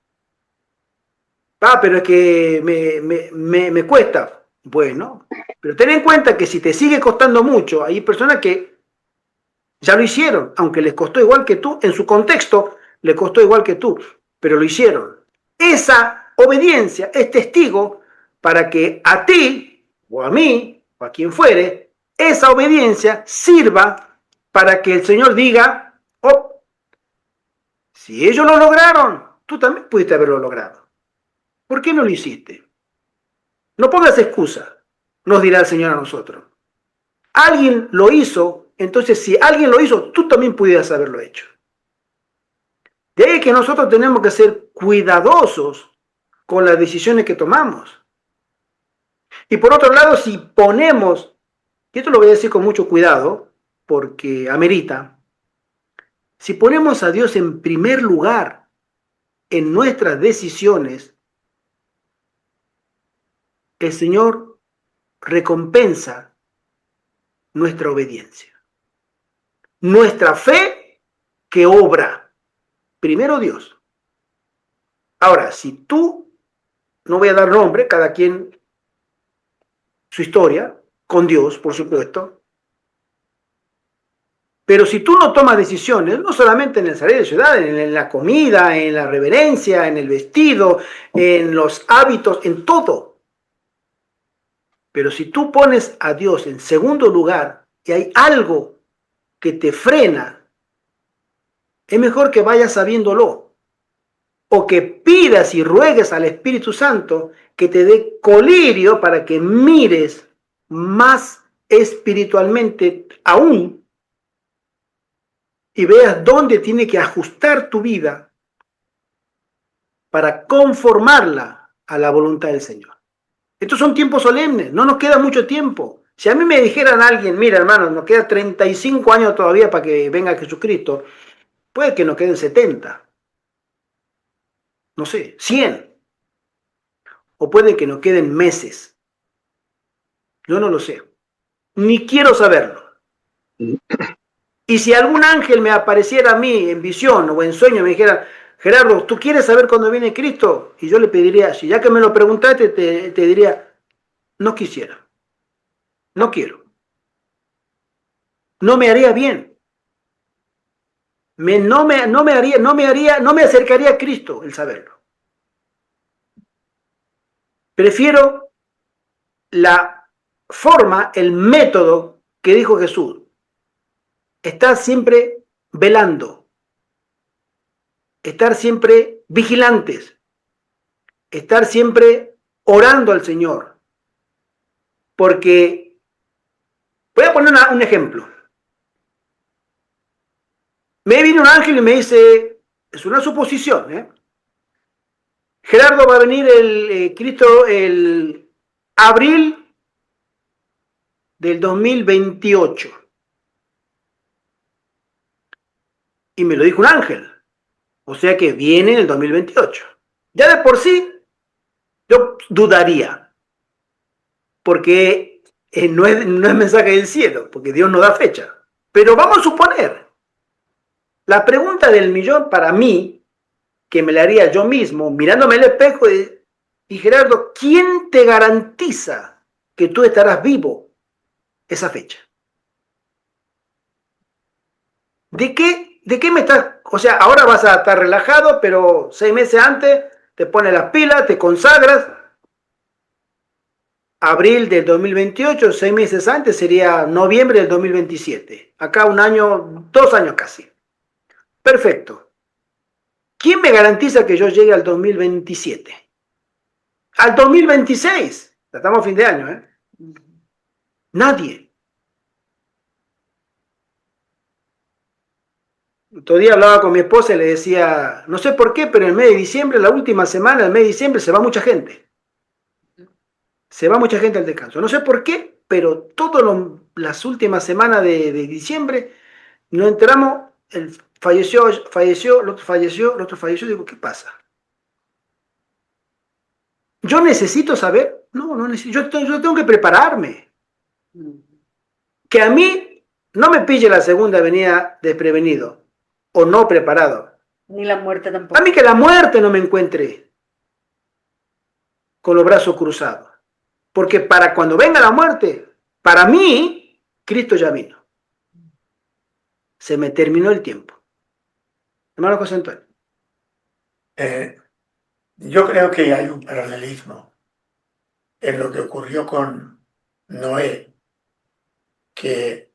Ah, pero es que me cuesta. Bueno, pero ten en cuenta que si te sigue costando mucho, hay personas que ya lo hicieron, aunque les costó igual que tú, en su contexto, le costó igual que tú, pero lo hicieron. Esa obediencia es testigo para que a ti, o a mí, o a quien fuere, esa obediencia sirva para que el Señor diga, oh, si ellos lo lograron, tú también pudiste haberlo logrado. ¿Por qué no lo hiciste? No pongas excusa, nos dirá el Señor a nosotros. Alguien lo hizo, entonces si alguien lo hizo, tú también pudieras haberlo hecho. De ahí que nosotros tenemos que ser cuidadosos con las decisiones que tomamos. Y por otro lado, si ponemos, y esto lo voy a decir con mucho cuidado, porque amerita, si ponemos a Dios en primer lugar en nuestras decisiones, el Señor recompensa nuestra obediencia. Nuestra fe que obra. Primero Dios. Ahora, si tú, no voy a dar nombre, cada quien su historia, con Dios, por supuesto, pero si tú no tomas decisiones, no solamente en el salir de ciudad, en la comida, en la reverencia, en el vestido, en los hábitos, en todo. Pero si tú pones a Dios en segundo lugar y hay algo que te frena, es mejor que vayas sabiéndolo o que pidas y ruegues al Espíritu Santo que te dé colirio para que mires más espiritualmente aún y veas dónde tiene que ajustar tu vida para conformarla a la voluntad del Señor. Estos son tiempos solemnes, no nos queda mucho tiempo. Si a mí me dijeran a alguien, mira hermano, nos queda 35 años todavía para que venga Jesucristo, puede que nos queden 70, no sé, 100, o puede que nos queden meses. Yo no lo sé, ni quiero saberlo. Y si algún ángel me apareciera a mí en visión o en sueño y me dijera, Gerardo, ¿tú quieres saber cuándo viene Cristo? Y yo le pediría, si ya que me lo preguntaste, te diría, no quisiera, no quiero, no me haría bien, no me acercaría a Cristo el saberlo. Prefiero la forma, el método que dijo Jesús. Estar siempre velando, estar siempre vigilantes, estar siempre orando al Señor. Porque, voy a poner un ejemplo. Me viene un ángel y me dice, es una suposición, Gerardo va a venir Cristo el abril del 2028. Y me lo dijo un ángel. O sea que viene en el 2028. Ya de por sí, yo dudaría. Porque no es mensaje del cielo, porque Dios no da fecha. Pero vamos a suponer. La pregunta del millón para mí, que me la haría yo mismo, mirándome al espejo, y Gerardo, ¿quién te garantiza que tú estarás vivo esa fecha? ¿De qué me estás? O sea, ahora vas a estar relajado, pero 6 meses antes te pones las pilas, te consagras. Abril del 2028, 6 meses antes sería noviembre del 2027. Acá 1 año, 2 años casi. Perfecto. ¿Quién me garantiza que yo llegue al 2027? Al 2026. Estamos a fin de año, ¿eh? Nadie. Otro día hablaba con mi esposa y le decía, no sé por qué, pero en el mes de diciembre, la última semana del mes de diciembre, se va mucha gente. Se va mucha gente al descanso. No sé por qué, pero todas las últimas semanas de diciembre nos enteramos, falleció, el otro falleció, digo, ¿qué pasa? ¿Yo necesito saber? No necesito, yo tengo que prepararme. Que a mí no me pille la segunda venida desprevenido o no preparado. Ni la muerte tampoco. A mí que la muerte no me encuentre con los brazos cruzados. Porque para cuando venga la muerte, para mí, Cristo ya vino. Se me terminó el tiempo. Hermano José Antonio. Yo creo que hay un paralelismo en lo que ocurrió con Noé, que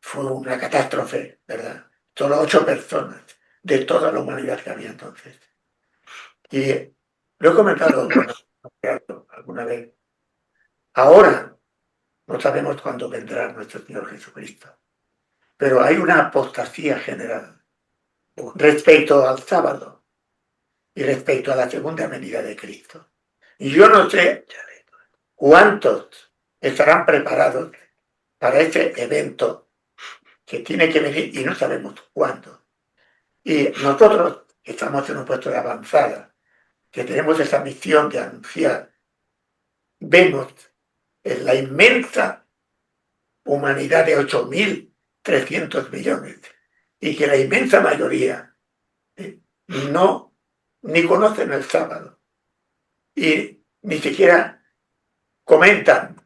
fue una catástrofe, ¿verdad? Solo 8 personas de toda la humanidad que había entonces. Y lo he comentado alguna vez. Ahora no sabemos cuándo vendrá nuestro Señor Jesucristo, pero hay una apostasía general respecto al sábado y respecto a la segunda venida de Cristo. Y yo no sé cuántos estarán preparados para ese evento que tiene que venir y no sabemos cuándo. Y nosotros que estamos en un puesto de avanzada, que tenemos esa misión de anunciar, vemos en la inmensa humanidad de 8.300 millones y que la inmensa mayoría no ni conocen el sábado y ni siquiera comentan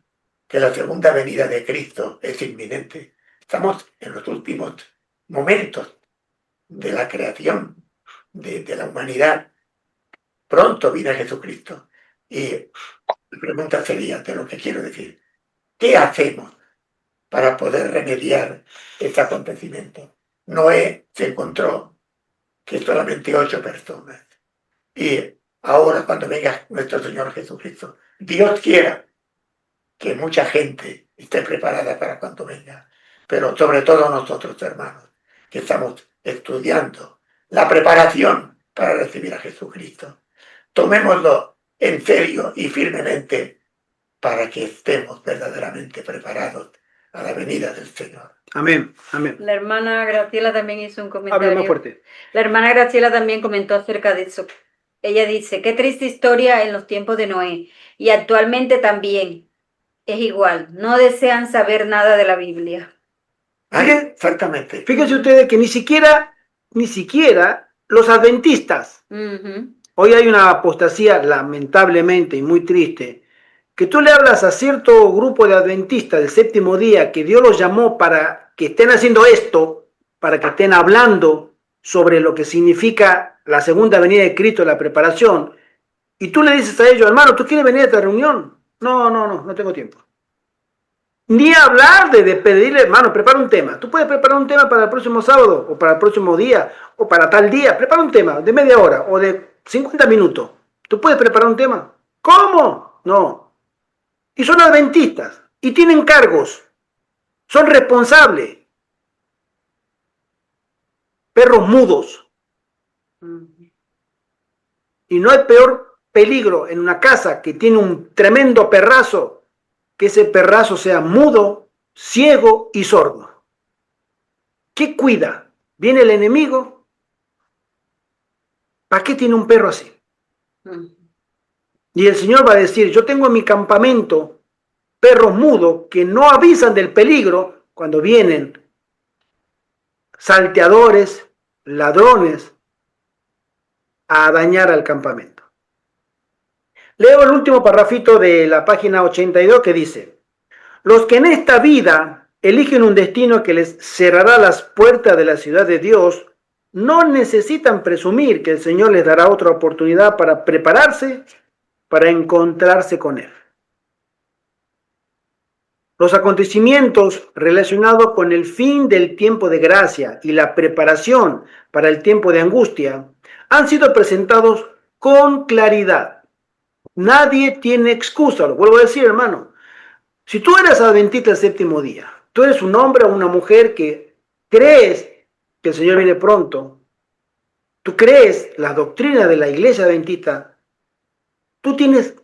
que la segunda venida de Cristo es inminente. Estamos en los últimos momentos de la creación de la humanidad. Pronto viene Jesucristo. Y la pregunta sería, de lo que quiero decir, ¿qué hacemos para poder remediar este acontecimiento? Noé se encontró que solamente 8 personas. Y ahora cuando venga nuestro Señor Jesucristo, Dios quiera que mucha gente esté preparada para cuando venga, pero sobre todo nosotros, hermanos, que estamos estudiando la preparación para recibir a Jesucristo. Tomémoslo en serio y firmemente para que estemos verdaderamente preparados a la venida del Señor. Amén, amén. La hermana Graciela también hizo un Hable comentario. más fuerte. La hermana Graciela también comentó acerca de eso. Ella dice, qué triste historia en los tiempos de Noé. Y actualmente también es igual. No desean saber nada de la Biblia. Exactamente. Fíjense ustedes que ni siquiera los adventistas, hoy hay una apostasía lamentablemente y muy triste, que tú le hablas a cierto grupo de adventistas del séptimo día que Dios los llamó para que estén haciendo esto, para que estén hablando sobre lo que significa la segunda venida de Cristo, la preparación, y tú le dices a ellos, hermano, ¿tú quieres venir a esta reunión? No tengo tiempo. Ni hablar de pedirle, hermano, prepara un tema. Tú puedes preparar un tema para el próximo sábado, o para el próximo día, o para tal día. Prepara un tema de media hora, o de 50 minutos. ¿Tú puedes preparar un tema? ¿Cómo? No. Y son adventistas, y tienen cargos. Son responsables. Perros mudos. Y no hay peor peligro en una casa que tiene un tremendo perrazo, que ese perrazo sea mudo, ciego y sordo. ¿Qué cuida? Viene el enemigo. ¿Para qué tiene un perro así? Y el Señor va a decir, yo tengo en mi campamento perros mudos que no avisan del peligro cuando vienen salteadores, ladrones, a dañar al campamento. Leo el último parrafito de la página 82 que dice, los que en esta vida eligen un destino que les cerrará las puertas de la ciudad de Dios, no necesitan presumir que el Señor les dará otra oportunidad para prepararse, para encontrarse con Él. Los acontecimientos relacionados con el fin del tiempo de gracia y la preparación para el tiempo de angustia han sido presentados con claridad. Nadie tiene excusa, lo vuelvo a decir, hermano. Si tú eres adventista el séptimo día, tú eres un hombre o una mujer que crees que el Señor viene pronto, tú crees la doctrina de la iglesia adventista, tú tienes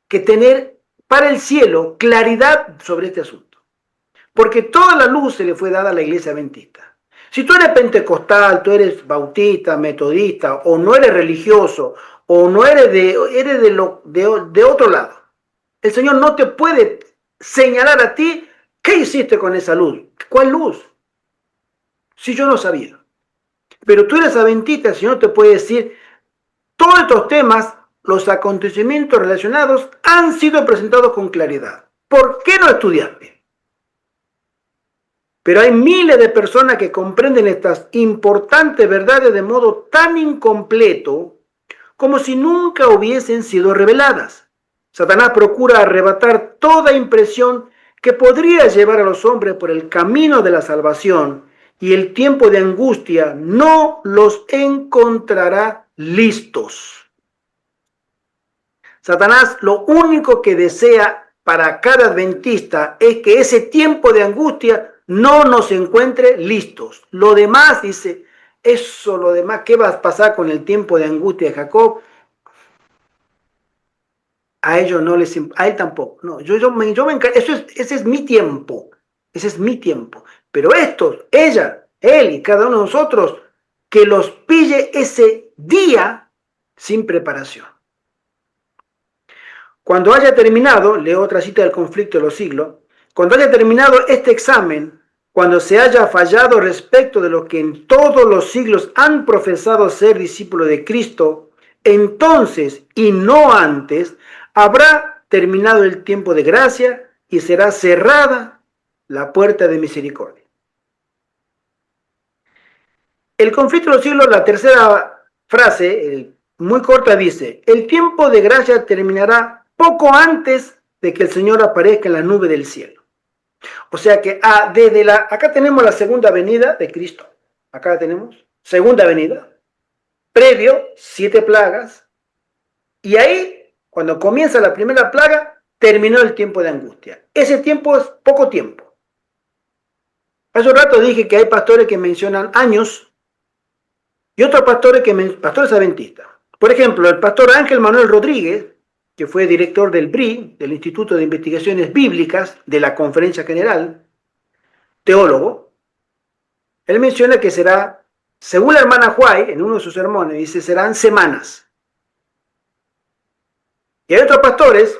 que tener para el cielo claridad sobre este asunto. Porque toda la luz se le fue dada a la iglesia adventista. Si tú eres pentecostal, tú eres bautista, metodista, o no eres religioso, o no eres de otro lado, el Señor no te puede señalar a ti qué hiciste con esa luz. ¿Cuál luz? Si yo no sabía. Pero tú eres adventista, el Señor te puede decir, todos estos temas, los acontecimientos relacionados han sido presentados con claridad. ¿Por qué no estudiaste? Pero hay miles de personas que comprenden estas importantes verdades de modo tan incompleto como si nunca hubiesen sido reveladas. Satanás procura arrebatar toda impresión que podría llevar a los hombres por el camino de la salvación y el tiempo de angustia no los encontrará listos. Satanás lo único que desea para cada adventista es que ese tiempo de angustia no nos encuentre listos. Lo demás, dice, lo demás, ¿qué va a pasar con el tiempo de angustia de Jacob? A ellos no les, a él tampoco. No, ese es mi tiempo. Ese es mi tiempo. Pero estos, ella, él y cada uno de nosotros, que los pille ese día sin preparación. Cuando haya terminado, leo otra cita del conflicto de los siglos, cuando haya terminado este examen, cuando se haya fallado respecto de lo que en todos los siglos han profesado ser discípulos de Cristo, entonces y no antes, habrá terminado el tiempo de gracia y será cerrada la puerta de misericordia. El conflicto de los siglos, la tercera frase, muy corta, dice: el tiempo de gracia terminará poco antes de que el Señor aparezca en la nube del cielo. O sea que acá tenemos la segunda venida de Cristo. Acá tenemos segunda venida, previo 7 plagas, y ahí, cuando comienza la primera plaga, terminó el tiempo de angustia. Ese tiempo es poco tiempo. Hace un rato dije que hay pastores que mencionan años y otros pastores pastores adventistas. Por ejemplo, el pastor Ángel Manuel Rodríguez, que fue director del BRI, del Instituto de Investigaciones Bíblicas de la Conferencia General, teólogo, él menciona que será, según la hermana White, en uno de sus sermones, dice, serán semanas. Y hay otros pastores,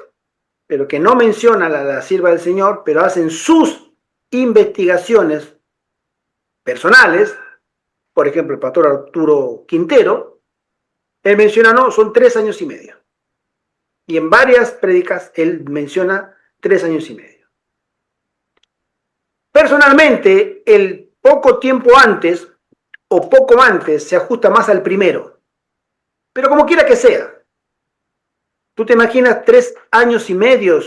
pero que no mencionan a la sierva del Señor, pero hacen sus investigaciones personales. Por ejemplo, el pastor Arturo Quintero, él menciona, no, son 3 años y medio. Y en varias prédicas él menciona 3 años y medio. Personalmente, el poco tiempo antes o poco antes se ajusta más al primero. Pero como quiera que sea, ¿tú te imaginas 3 años y medio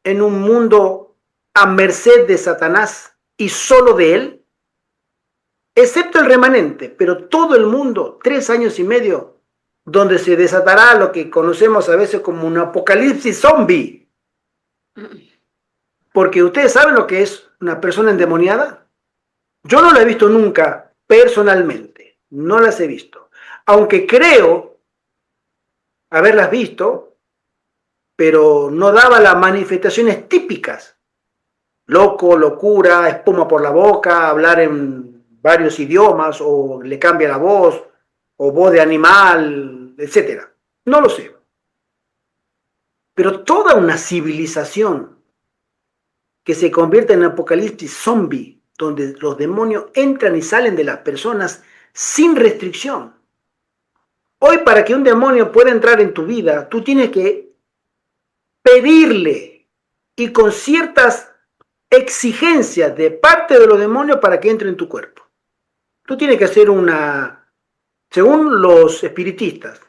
en un mundo a merced de Satanás y solo de él? Excepto el remanente, pero todo el mundo, 3 años y medio, donde se desatará lo que conocemos a veces como un apocalipsis zombie. Porque ustedes saben lo que es una persona endemoniada. Yo no la he visto nunca personalmente, no las he visto. Aunque creo haberlas visto, pero no daba las manifestaciones típicas. Loco, locura, espuma por la boca, hablar en varios idiomas, o le cambia la voz, o voz de animal, etc. No lo sé. Pero toda una civilización que se convierte en apocalipsis zombie, donde los demonios entran y salen de las personas sin restricción. Hoy, para que un demonio pueda entrar en tu vida, tú tienes que pedirle, y con ciertas exigencias de parte de los demonios para que entre en tu cuerpo. Tú tienes que hacer según los espiritistas,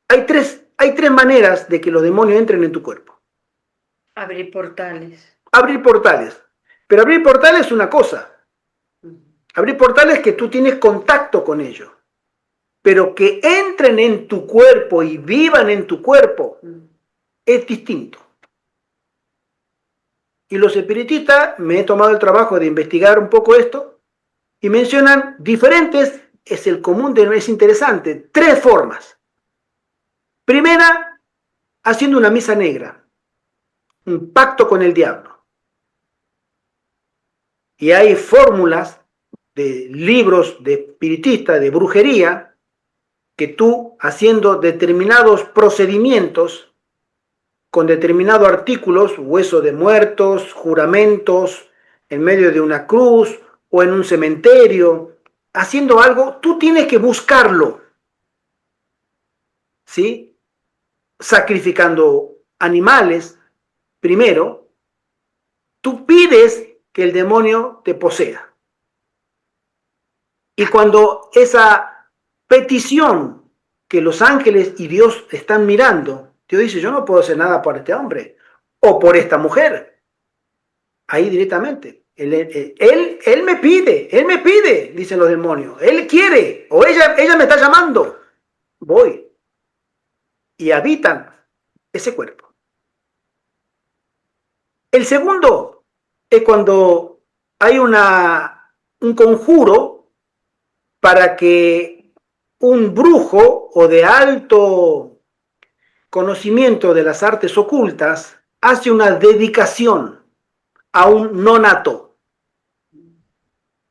hay tres maneras de que los demonios entren en tu cuerpo. Abrir portales. Abrir portales. Pero abrir portales es una cosa. Abrir portales es que tú tienes contacto con ellos. Pero que entren en tu cuerpo y vivan en tu cuerpo es distinto. Y los espiritistas, me he tomado el trabajo de investigar un poco esto, y mencionan diferentes, es el común, es interesante, 3 formas. Primera, haciendo una misa negra, un pacto con el diablo. Y hay fórmulas de libros de espiritistas, de brujería, que tú, haciendo determinados procedimientos, con determinados artículos, hueso de muertos, juramentos, en medio de una cruz o en un cementerio, haciendo algo, tú tienes que buscarlo, ¿sí? Sacrificando animales, primero, tú pides que el demonio te posea. Y cuando esa petición que los ángeles y Dios están mirando, Dios dice, yo no puedo hacer nada por este hombre o por esta mujer. Ahí directamente, Él me pide, dicen los demonios. Él quiere, o ella me está llamando. Voy. Y habitan ese cuerpo. El segundo es cuando hay un conjuro para que un brujo o de alto conocimiento de las artes ocultas hace una dedicación a un nonato.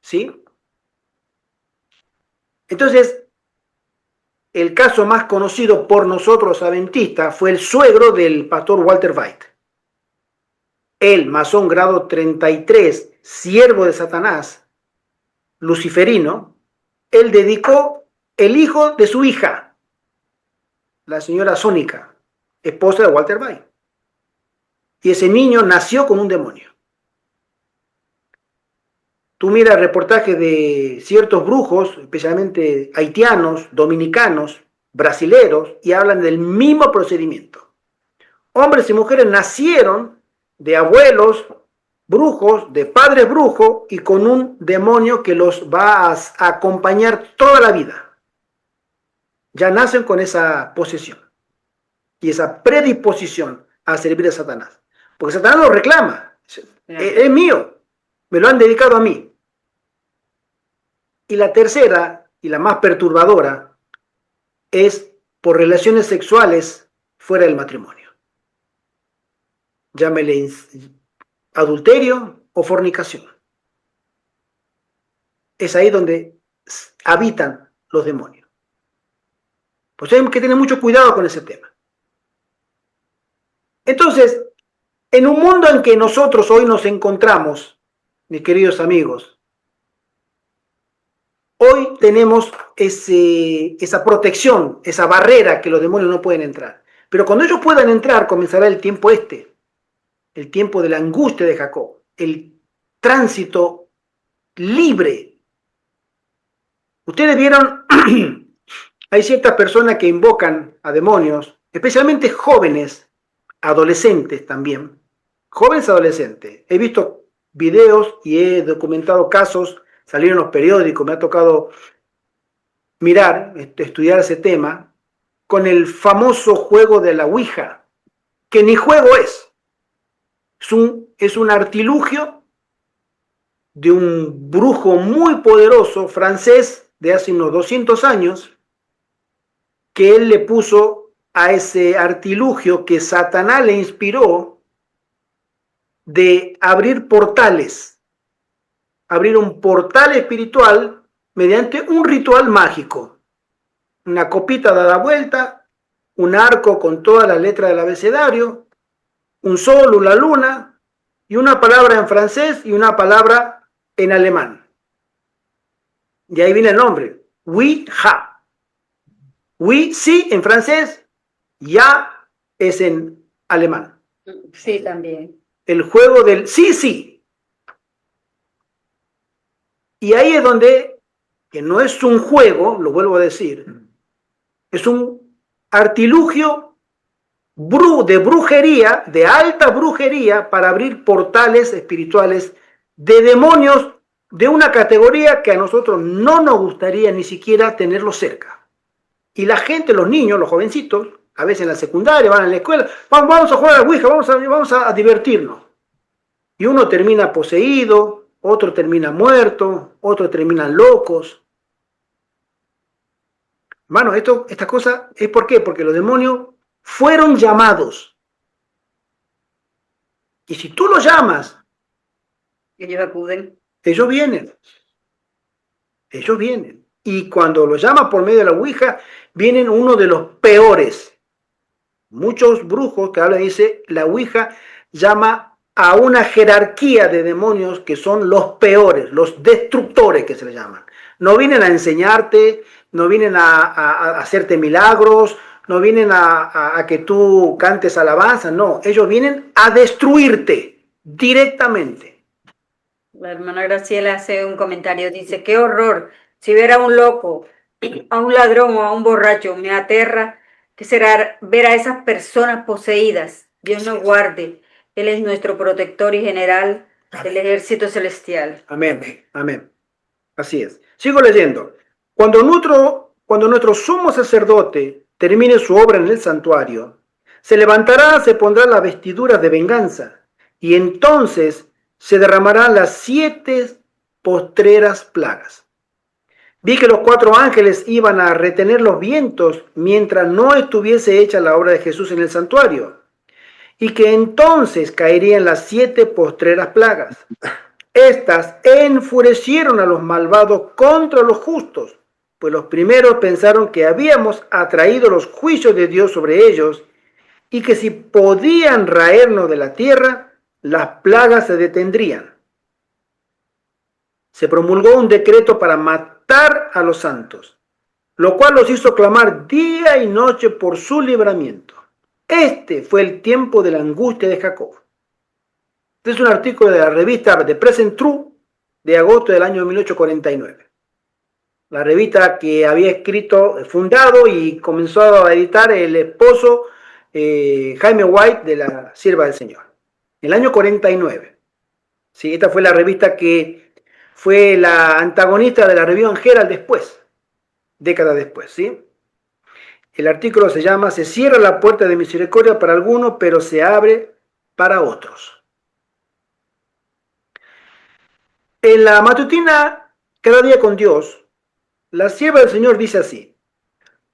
¿Sí? Entonces, el caso más conocido por nosotros adventistas fue el suegro del pastor Walter White. Él, masón grado 33, siervo de Satanás, luciferino, él dedicó el hijo de su hija, la señora Sónica, esposa de Walter White. Y ese niño nació con un demonio. Tú miras reportajes de ciertos brujos, especialmente haitianos, dominicanos, brasileros, y hablan del mismo procedimiento. Hombres y mujeres nacieron de abuelos brujos, de padres brujos, y con un demonio que los va a acompañar toda la vida. Ya nacen con esa posesión y esa predisposición a servir a Satanás. Porque Satanás lo reclama. Es mío, me lo han dedicado a mí. Y la tercera, y la más perturbadora, es por relaciones sexuales fuera del matrimonio. Llámele adulterio o fornicación. Es ahí donde habitan los demonios. Pues hay que tener mucho cuidado con ese tema. Entonces, en un mundo en que nosotros hoy nos encontramos, mis queridos amigos, hoy tenemos esa protección, esa barrera que los demonios no pueden entrar. Pero cuando ellos puedan entrar, comenzará el tiempo el tiempo de la angustia de Jacob, el tránsito libre. Ustedes vieron, hay ciertas personas que invocan a demonios, especialmente jóvenes, adolescentes también, jóvenes adolescentes. He visto videos y he documentado casos, salieron en los periódicos, me ha tocado mirar, estudiar ese tema, con el famoso juego de la Ouija, que ni juego es. Es un artilugio de un brujo muy poderoso francés de hace unos 200 años, que él le puso a ese artilugio que Satanás le inspiró de abrir portales, abrir un portal espiritual mediante un ritual mágico. Una copita dada vuelta, un arco con todas las letras del abecedario, un sol, una luna, y una palabra en francés y una palabra en alemán. Y ahí viene el nombre, Ouija. Oui, sí, en francés, ya es en alemán. Sí, también. El juego del sí, sí. Y ahí es donde, que no es un juego, lo vuelvo a decir, es un artilugio de brujería, de alta brujería, para abrir portales espirituales de demonios de una categoría que a nosotros no nos gustaría ni siquiera tenerlos cerca. Y la gente, los niños, los jovencitos, a veces en la secundaria, van a la escuela, vamos a jugar a la Ouija, vamos a divertirnos. Y uno termina poseído, otro termina muerto, otros terminan locos. Hermano, esta cosa es ¿por qué? Porque los demonios fueron llamados. Y si tú los llamas, Ellos acuden. ellos vienen. Ellos vienen. Y cuando los llamas por medio de la Ouija, vienen uno de los peores. Muchos brujos que hablan dice, la Ouija llama a una jerarquía de demonios que son los peores, los destructores que se les llaman. No vienen a enseñarte, no vienen a hacerte milagros, no vienen a que tú cantes alabanza, no, ellos vienen a destruirte directamente. La hermana Graciela hace un comentario, dice, qué horror, si ver a un loco, a un ladrón o a un borracho, me aterra, que será ver a esas personas poseídas. Dios nos guarde, Él es nuestro protector y general, del ejército celestial. Amén. Amén. Así es. Sigo leyendo. Cuando nuestro sumo sacerdote termine su obra en el santuario, se levantará, se pondrá las vestiduras de venganza, y entonces se derramarán las 7 postreras plagas. Vi que los 4 ángeles iban a retener los vientos mientras no estuviese hecha la obra de Jesús en el santuario, y que entonces caerían las 7 postreras plagas. Estas enfurecieron a los malvados contra los justos, pues los primeros pensaron que habíamos atraído los juicios de Dios sobre ellos y que si podían raernos de la tierra, las plagas se detendrían. Se promulgó un decreto para matar a los santos, lo cual los hizo clamar día y noche por su libramiento. Este fue el tiempo de la angustia de Jacob. Este es un artículo de la revista The Present True de agosto del año 1849. La revista que había fundado y comenzó a editar el esposo Jaime White de la Sierva del Señor. En el año 49. Sí, esta fue la revista que fue la antagonista de la Review Herald después, décadas después, ¿sí? El artículo se llama "Se cierra la puerta de misericordia para algunos, pero se abre para otros". En la matutina Cada día con Dios, la sierva del Señor dice así: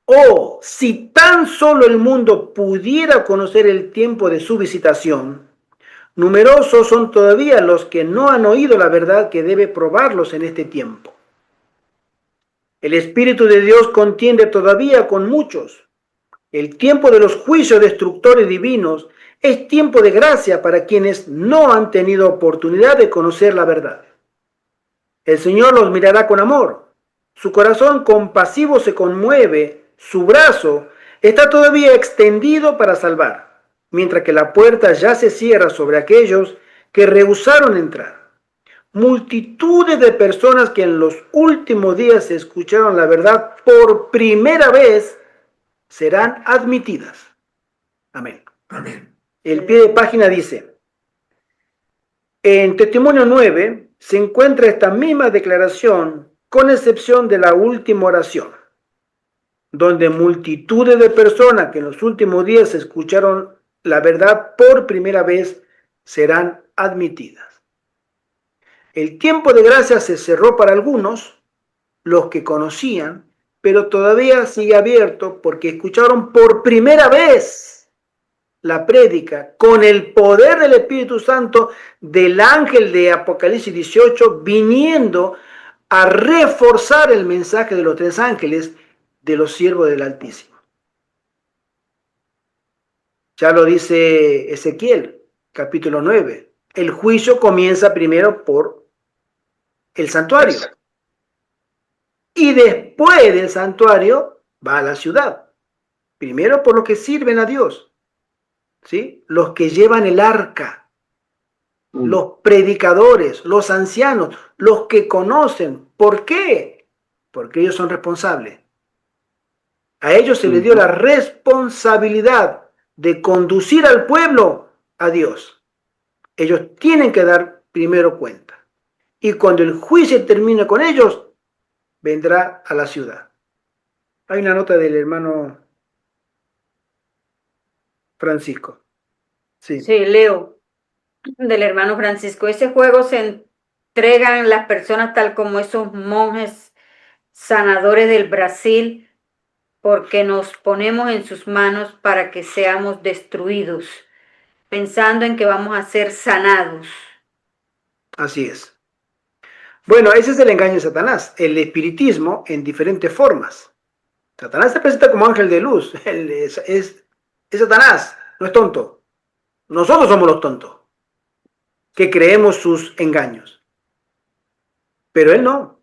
"Oh, si tan solo el mundo pudiera conocer el tiempo de su visitación, numerosos son todavía los que no han oído la verdad que debe probarlos en este tiempo. El Espíritu de Dios contiende todavía con muchos. El tiempo de los juicios destructores divinos es tiempo de gracia para quienes no han tenido oportunidad de conocer la verdad. El Señor los mirará con amor. Su corazón compasivo se conmueve, su brazo está todavía extendido para salvar, mientras que la puerta ya se cierra sobre aquellos que rehusaron entrar. Multitudes de personas que en los últimos días escucharon la verdad por primera vez serán admitidas". Amén. Amén. El pie de página dice: en Testimonio 9 se encuentra esta misma declaración, con excepción de la última oración, donde multitudes de personas que en los últimos días escucharon la verdad por primera vez serán admitidas. El tiempo de gracia se cerró para algunos, los que conocían, pero todavía sigue abierto porque escucharon por primera vez la prédica con el poder del Espíritu Santo del ángel de Apocalipsis 18 viniendo a reforzar el mensaje de los 3 ángeles de los siervos del Altísimo. Ya lo dice Ezequiel, capítulo 9. El juicio comienza primero por el santuario. Y después del santuario va a la ciudad. Primero por los que sirven a Dios, ¿sí? Los que llevan el arca, los predicadores, los ancianos, los que conocen. ¿Por qué? Porque ellos son responsables. A ellos se les dio la responsabilidad de conducir al pueblo a Dios. Ellos tienen que dar primero cuenta. Y cuando el juicio termine con ellos, vendrá a la ciudad. Hay una nota del hermano Francisco. Sí. Sí, leo del hermano Francisco. Ese juego se entregan las personas tal como esos monjes sanadores del Brasil, porque nos ponemos en sus manos para que seamos destruidos, pensando en que vamos a ser sanados. Así es. Bueno, ese es el engaño de Satanás, el espiritismo en diferentes formas. Satanás se presenta como ángel de luz, es Satanás, no es tonto. Nosotros somos los tontos, que creemos sus engaños. Pero él no.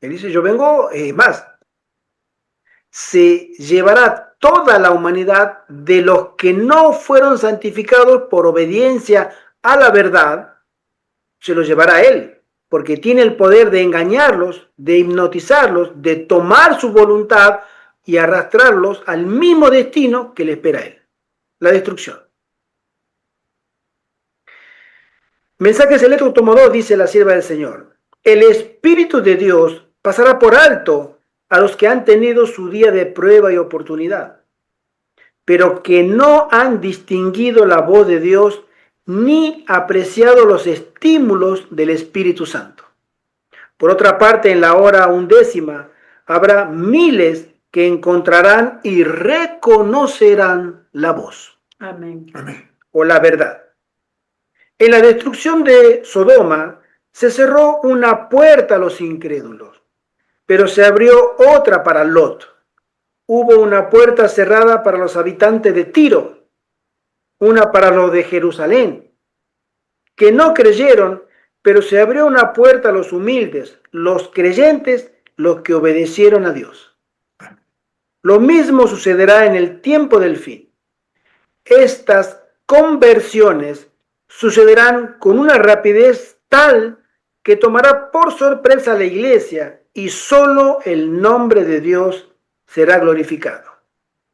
Él dice: yo vengo, más, se llevará toda la humanidad de los que no fueron santificados por obediencia a la verdad, se los llevará a él, porque tiene el poder de engañarlos, de hipnotizarlos, de tomar su voluntad y arrastrarlos al mismo destino que le espera a él, la destrucción. Mensaje selecto tomo 2, dice la sierva del Señor. El Espíritu de Dios pasará por alto a los que han tenido su día de prueba y oportunidad, pero que no han distinguido la voz de Dios ni apreciado los estímulos del Espíritu Santo. Por otra parte, en la hora 11 habrá miles que encontrarán y reconocerán la voz. Amén. Amén. O la verdad. En la destrucción de Sodoma se cerró una puerta a los incrédulos, pero se abrió otra para Lot. Hubo una puerta cerrada para los habitantes de Tiro, una para los de Jerusalén, que no creyeron, pero se abrió una puerta a los humildes, los creyentes, los que obedecieron a Dios. Lo mismo sucederá en el tiempo del fin. Estas conversiones sucederán con una rapidez tal que tomará por sorpresa a la iglesia y solo el nombre de Dios será glorificado.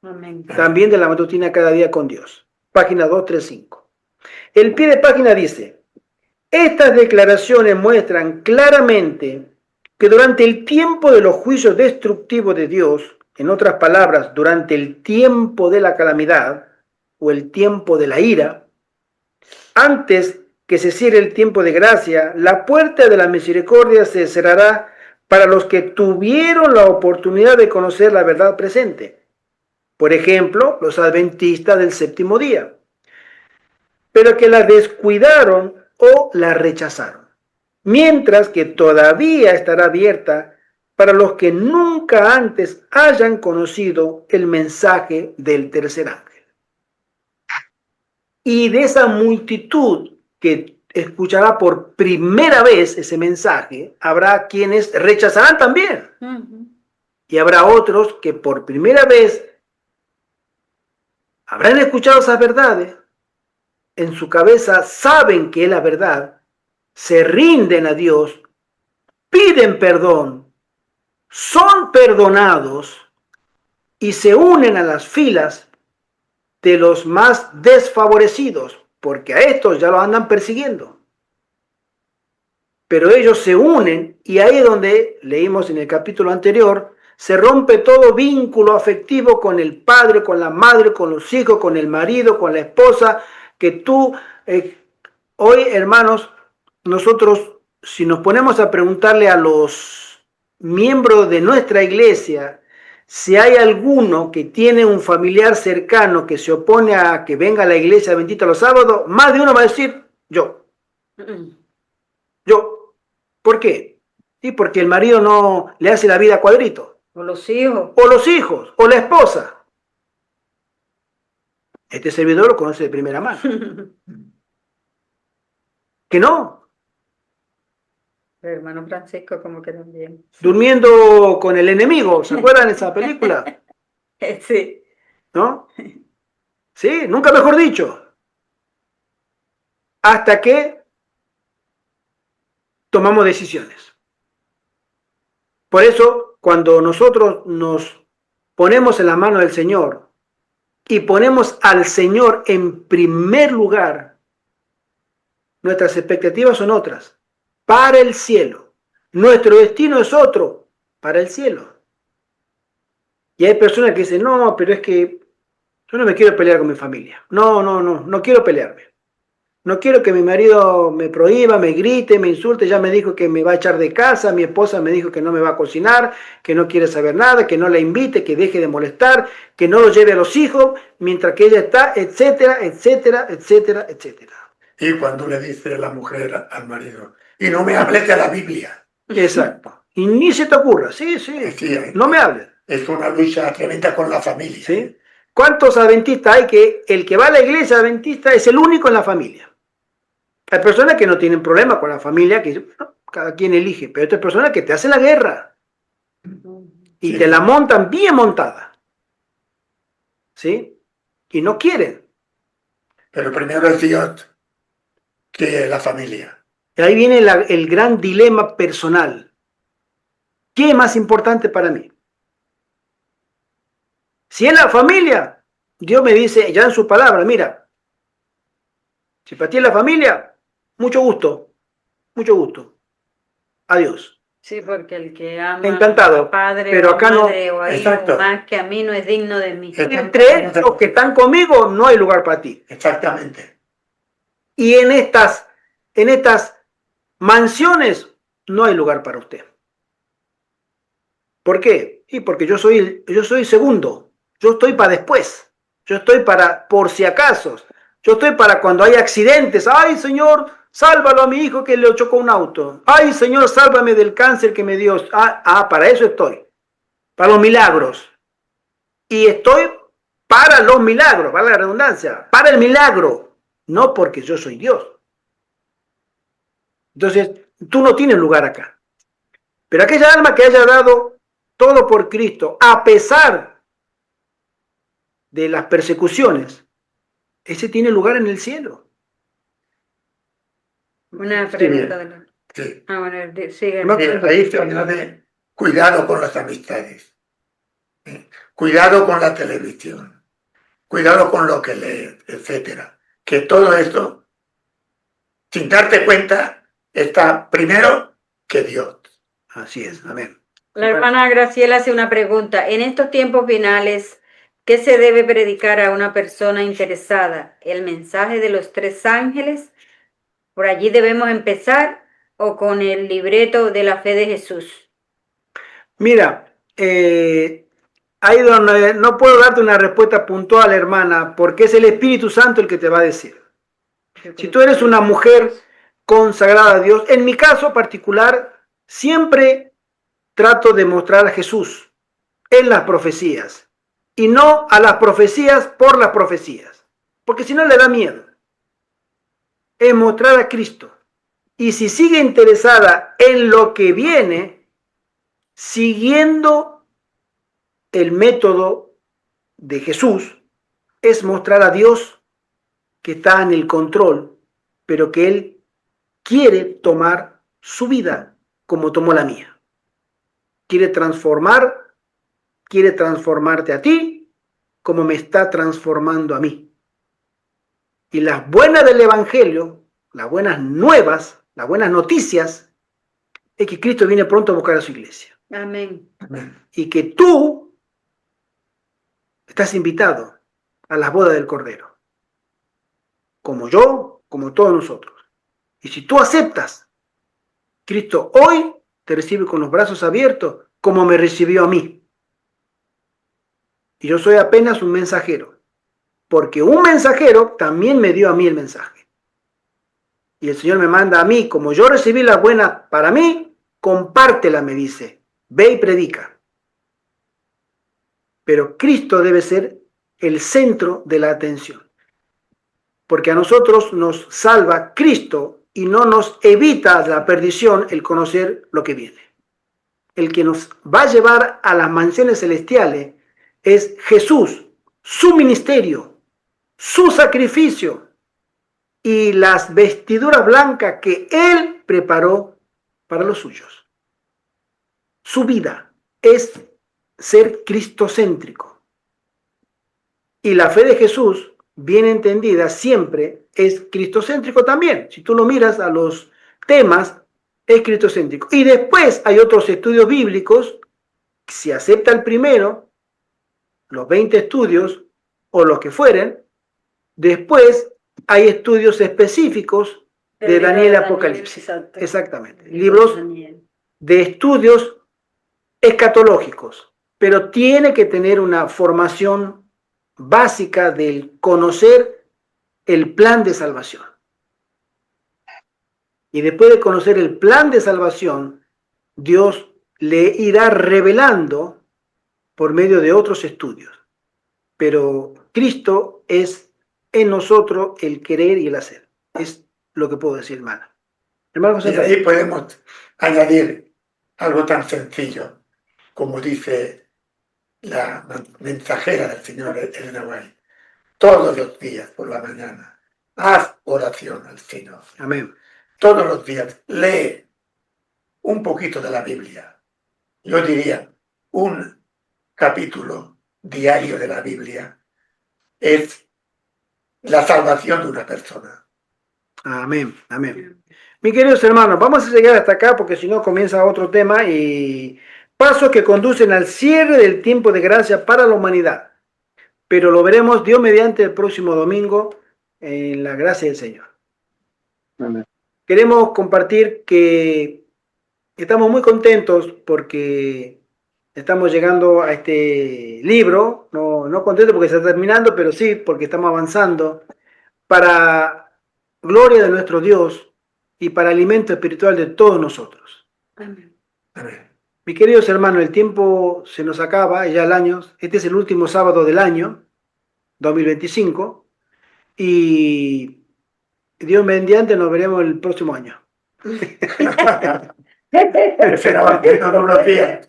Amén. También de la matutina Cada Día con Dios. Página 235. El pie de página dice: estas declaraciones muestran claramente que durante el tiempo de los juicios destructivos de Dios, en otras palabras, durante el tiempo de la calamidad o el tiempo de la ira, antes que se cierre el tiempo de gracia, la puerta de la misericordia se cerrará para los que tuvieron la oportunidad de conocer la verdad presente. Por ejemplo, los adventistas del séptimo día, pero que la descuidaron o la rechazaron, mientras que todavía estará abierta para los que nunca antes hayan conocido el mensaje del tercer ángel. Y de esa multitud que escuchará por primera vez ese mensaje, habrá quienes rechazarán también. Y habrá otros que por primera vez habrán escuchado esas verdades, en su cabeza saben que es la verdad, se rinden a Dios, piden perdón, son perdonados y se unen a las filas de los más desfavorecidos, porque a estos ya los andan persiguiendo. Pero ellos se unen y ahí es donde leímos en el capítulo anterior, se rompe todo vínculo afectivo con el padre, con la madre, con los hijos, con el marido, con la esposa, que tú, hoy hermanos, nosotros si nos ponemos a preguntarle a los miembros de nuestra iglesia, si hay alguno que tiene un familiar cercano que se opone a que venga a la iglesia bendita los sábados, más de uno va a decir, yo. ¿Por qué? Sí, porque el marido no le hace la vida a cuadrito. O los hijos. O los hijos, o la esposa. Este servidor lo conoce de primera mano. Que no. El hermano Francisco como que también. Durmiendo con el enemigo, ¿se acuerdan de esa película? Sí. ¿No? Sí, nunca mejor dicho. Hasta que tomamos decisiones. Por eso, cuando nosotros nos ponemos en la mano del Señor y ponemos al Señor en primer lugar, nuestras expectativas son otras, para el cielo. Nuestro destino es otro, para el cielo. Y hay personas que dicen, no, pero es que yo no me quiero pelear con mi familia. No quiero pelearme. No quiero que mi marido me prohíba, me grite, me insulte. Ya me dijo que me va a echar de casa, mi esposa me dijo que no me va a cocinar, que no quiere saber nada, que no la invite, que deje de molestar, que no lo lleve a los hijos, mientras que ella está, etcétera, etcétera, etcétera, etcétera. Y cuando le dice la mujer al marido, y no me hables de la Biblia. Exacto. Y ni se te ocurra, sí, no me hables. Es una lucha tremenda con la familia. ¿Sí? ¿Cuántos adventistas hay que el que va a la iglesia adventista es el único en la familia? Hay personas que no tienen problema con la familia, que bueno, cada quien elige, pero hay otras personas que te hacen la guerra y te la montan bien montada. ¿Sí? Y no quieren. Pero primero es Dios que la familia. Y ahí viene el gran dilema personal. ¿Qué es más importante para mí? Si es la familia, Dios me dice ya en su palabra, mira, si para ti es la familia, Mucho gusto, mucho gusto. Adiós. Sí, porque el que ama Encantado, a padre pero o a acá no. madre o a hijo Exacto. más que a mí no es digno de mí. Entre los que están conmigo no hay lugar para ti. Exactamente. Y en estas mansiones no hay lugar para usted. ¿Por qué? Y porque yo soy segundo. Yo estoy para después. Yo estoy para por si acaso. Yo estoy para cuando hay accidentes. Ay, Señor, sálvalo a mi hijo que le chocó un auto. Ay, Señor, sálvame del cáncer que me dio. Para eso estoy. Para los milagros. Y estoy para los milagros, para la redundancia. Para el milagro. No porque yo soy Dios. Entonces, tú no tienes lugar acá. Pero aquella alma que haya dado todo por Cristo, a pesar de las persecuciones, ese tiene lugar en el cielo. Una Sí, pregunta bien. de la... Sí. Sigue. Ahí se añade cuidado con las amistades, cuidado con la televisión, cuidado con lo que lees, etcétera. Que todo esto, sin darte cuenta, está primero que Dios. Así es, amén. La hermana Graciela hace una pregunta. En estos tiempos finales, ¿qué se debe predicar a una persona interesada? ¿El mensaje de los 3 ángeles? ¿Por allí debemos empezar o con el libreto de la fe de Jesús? Mira, ahí donde no puedo darte una respuesta puntual, hermana, porque es el Espíritu Santo el que te va a decir. Si tú eres una mujer consagrada a Dios, en mi caso particular, siempre trato de mostrar a Jesús en las profecías y no a las profecías por las profecías, porque si no le da miedo. Es mostrar a Cristo. Y si sigue interesada en lo que viene, siguiendo el método de Jesús, es mostrar a Dios que está en el control, pero que Él quiere tomar su vida como tomó la mía. Quiere transformarte a ti como me está transformando a mí. Y las buenas del Evangelio, las buenas nuevas, las buenas noticias, es que Cristo viene pronto a buscar a su iglesia. Amén. Y que tú estás invitado a las bodas del Cordero. Como yo, como todos nosotros. Y si tú aceptas, Cristo hoy te recibe con los brazos abiertos como me recibió a mí. Y yo soy apenas un mensajero. Porque un mensajero también me dio a mí el mensaje. Y el Señor me manda a mí, como yo recibí la buena para mí, compártela, me dice. Ve y predica. Pero Cristo debe ser el centro de la atención. Porque a nosotros nos salva Cristo y no nos evita la perdición el conocer lo que viene. El que nos va a llevar a las mansiones celestiales es Jesús, su ministerio, su sacrificio y las vestiduras blancas que Él preparó para los suyos. Su vida es ser cristocéntrico. Y la fe de Jesús, bien entendida, siempre es cristocéntrico también. Si tú lo miras a los temas, es cristocéntrico. Y después hay otros estudios bíblicos. Si acepta el primero, los 20 estudios o los que fueren, después hay estudios específicos de Daniel y Apocalipsis. Exactamente. Libros de estudios escatológicos, pero tiene que tener una formación básica del conocer el plan de salvación. Y después de conocer el plan de salvación, Dios le irá revelando por medio de otros estudios. Pero Cristo es en nosotros el querer y el hacer. Es lo que puedo decir, hermano. Hermano José. Y ahí podemos añadir algo tan sencillo como dice la mensajera del Señor, Elena White. Todos los días por la mañana, haz oración al Señor. Amén. Todos los días, lee un poquito de la Biblia. Yo diría, un capítulo diario de la Biblia es la salvación de una persona. Amén, amén. Mis queridos hermanos, vamos a llegar hasta acá porque si no comienza otro tema y pasos que conducen al cierre del tiempo de gracia para la humanidad. Pero lo veremos Dios mediante el próximo domingo en la gracia del Señor. Amén. Queremos compartir que estamos muy contentos porque estamos llegando a este libro, no contentos porque está terminando, pero sí porque estamos avanzando para gloria de nuestro Dios y para alimento espiritual de todos nosotros. Amén. Amén. Mis queridos hermanos, el tiempo se nos acaba, ya el año, este es el último sábado del año 2025 y Dios mediante nos veremos el próximo año. Esperaba que no unos días.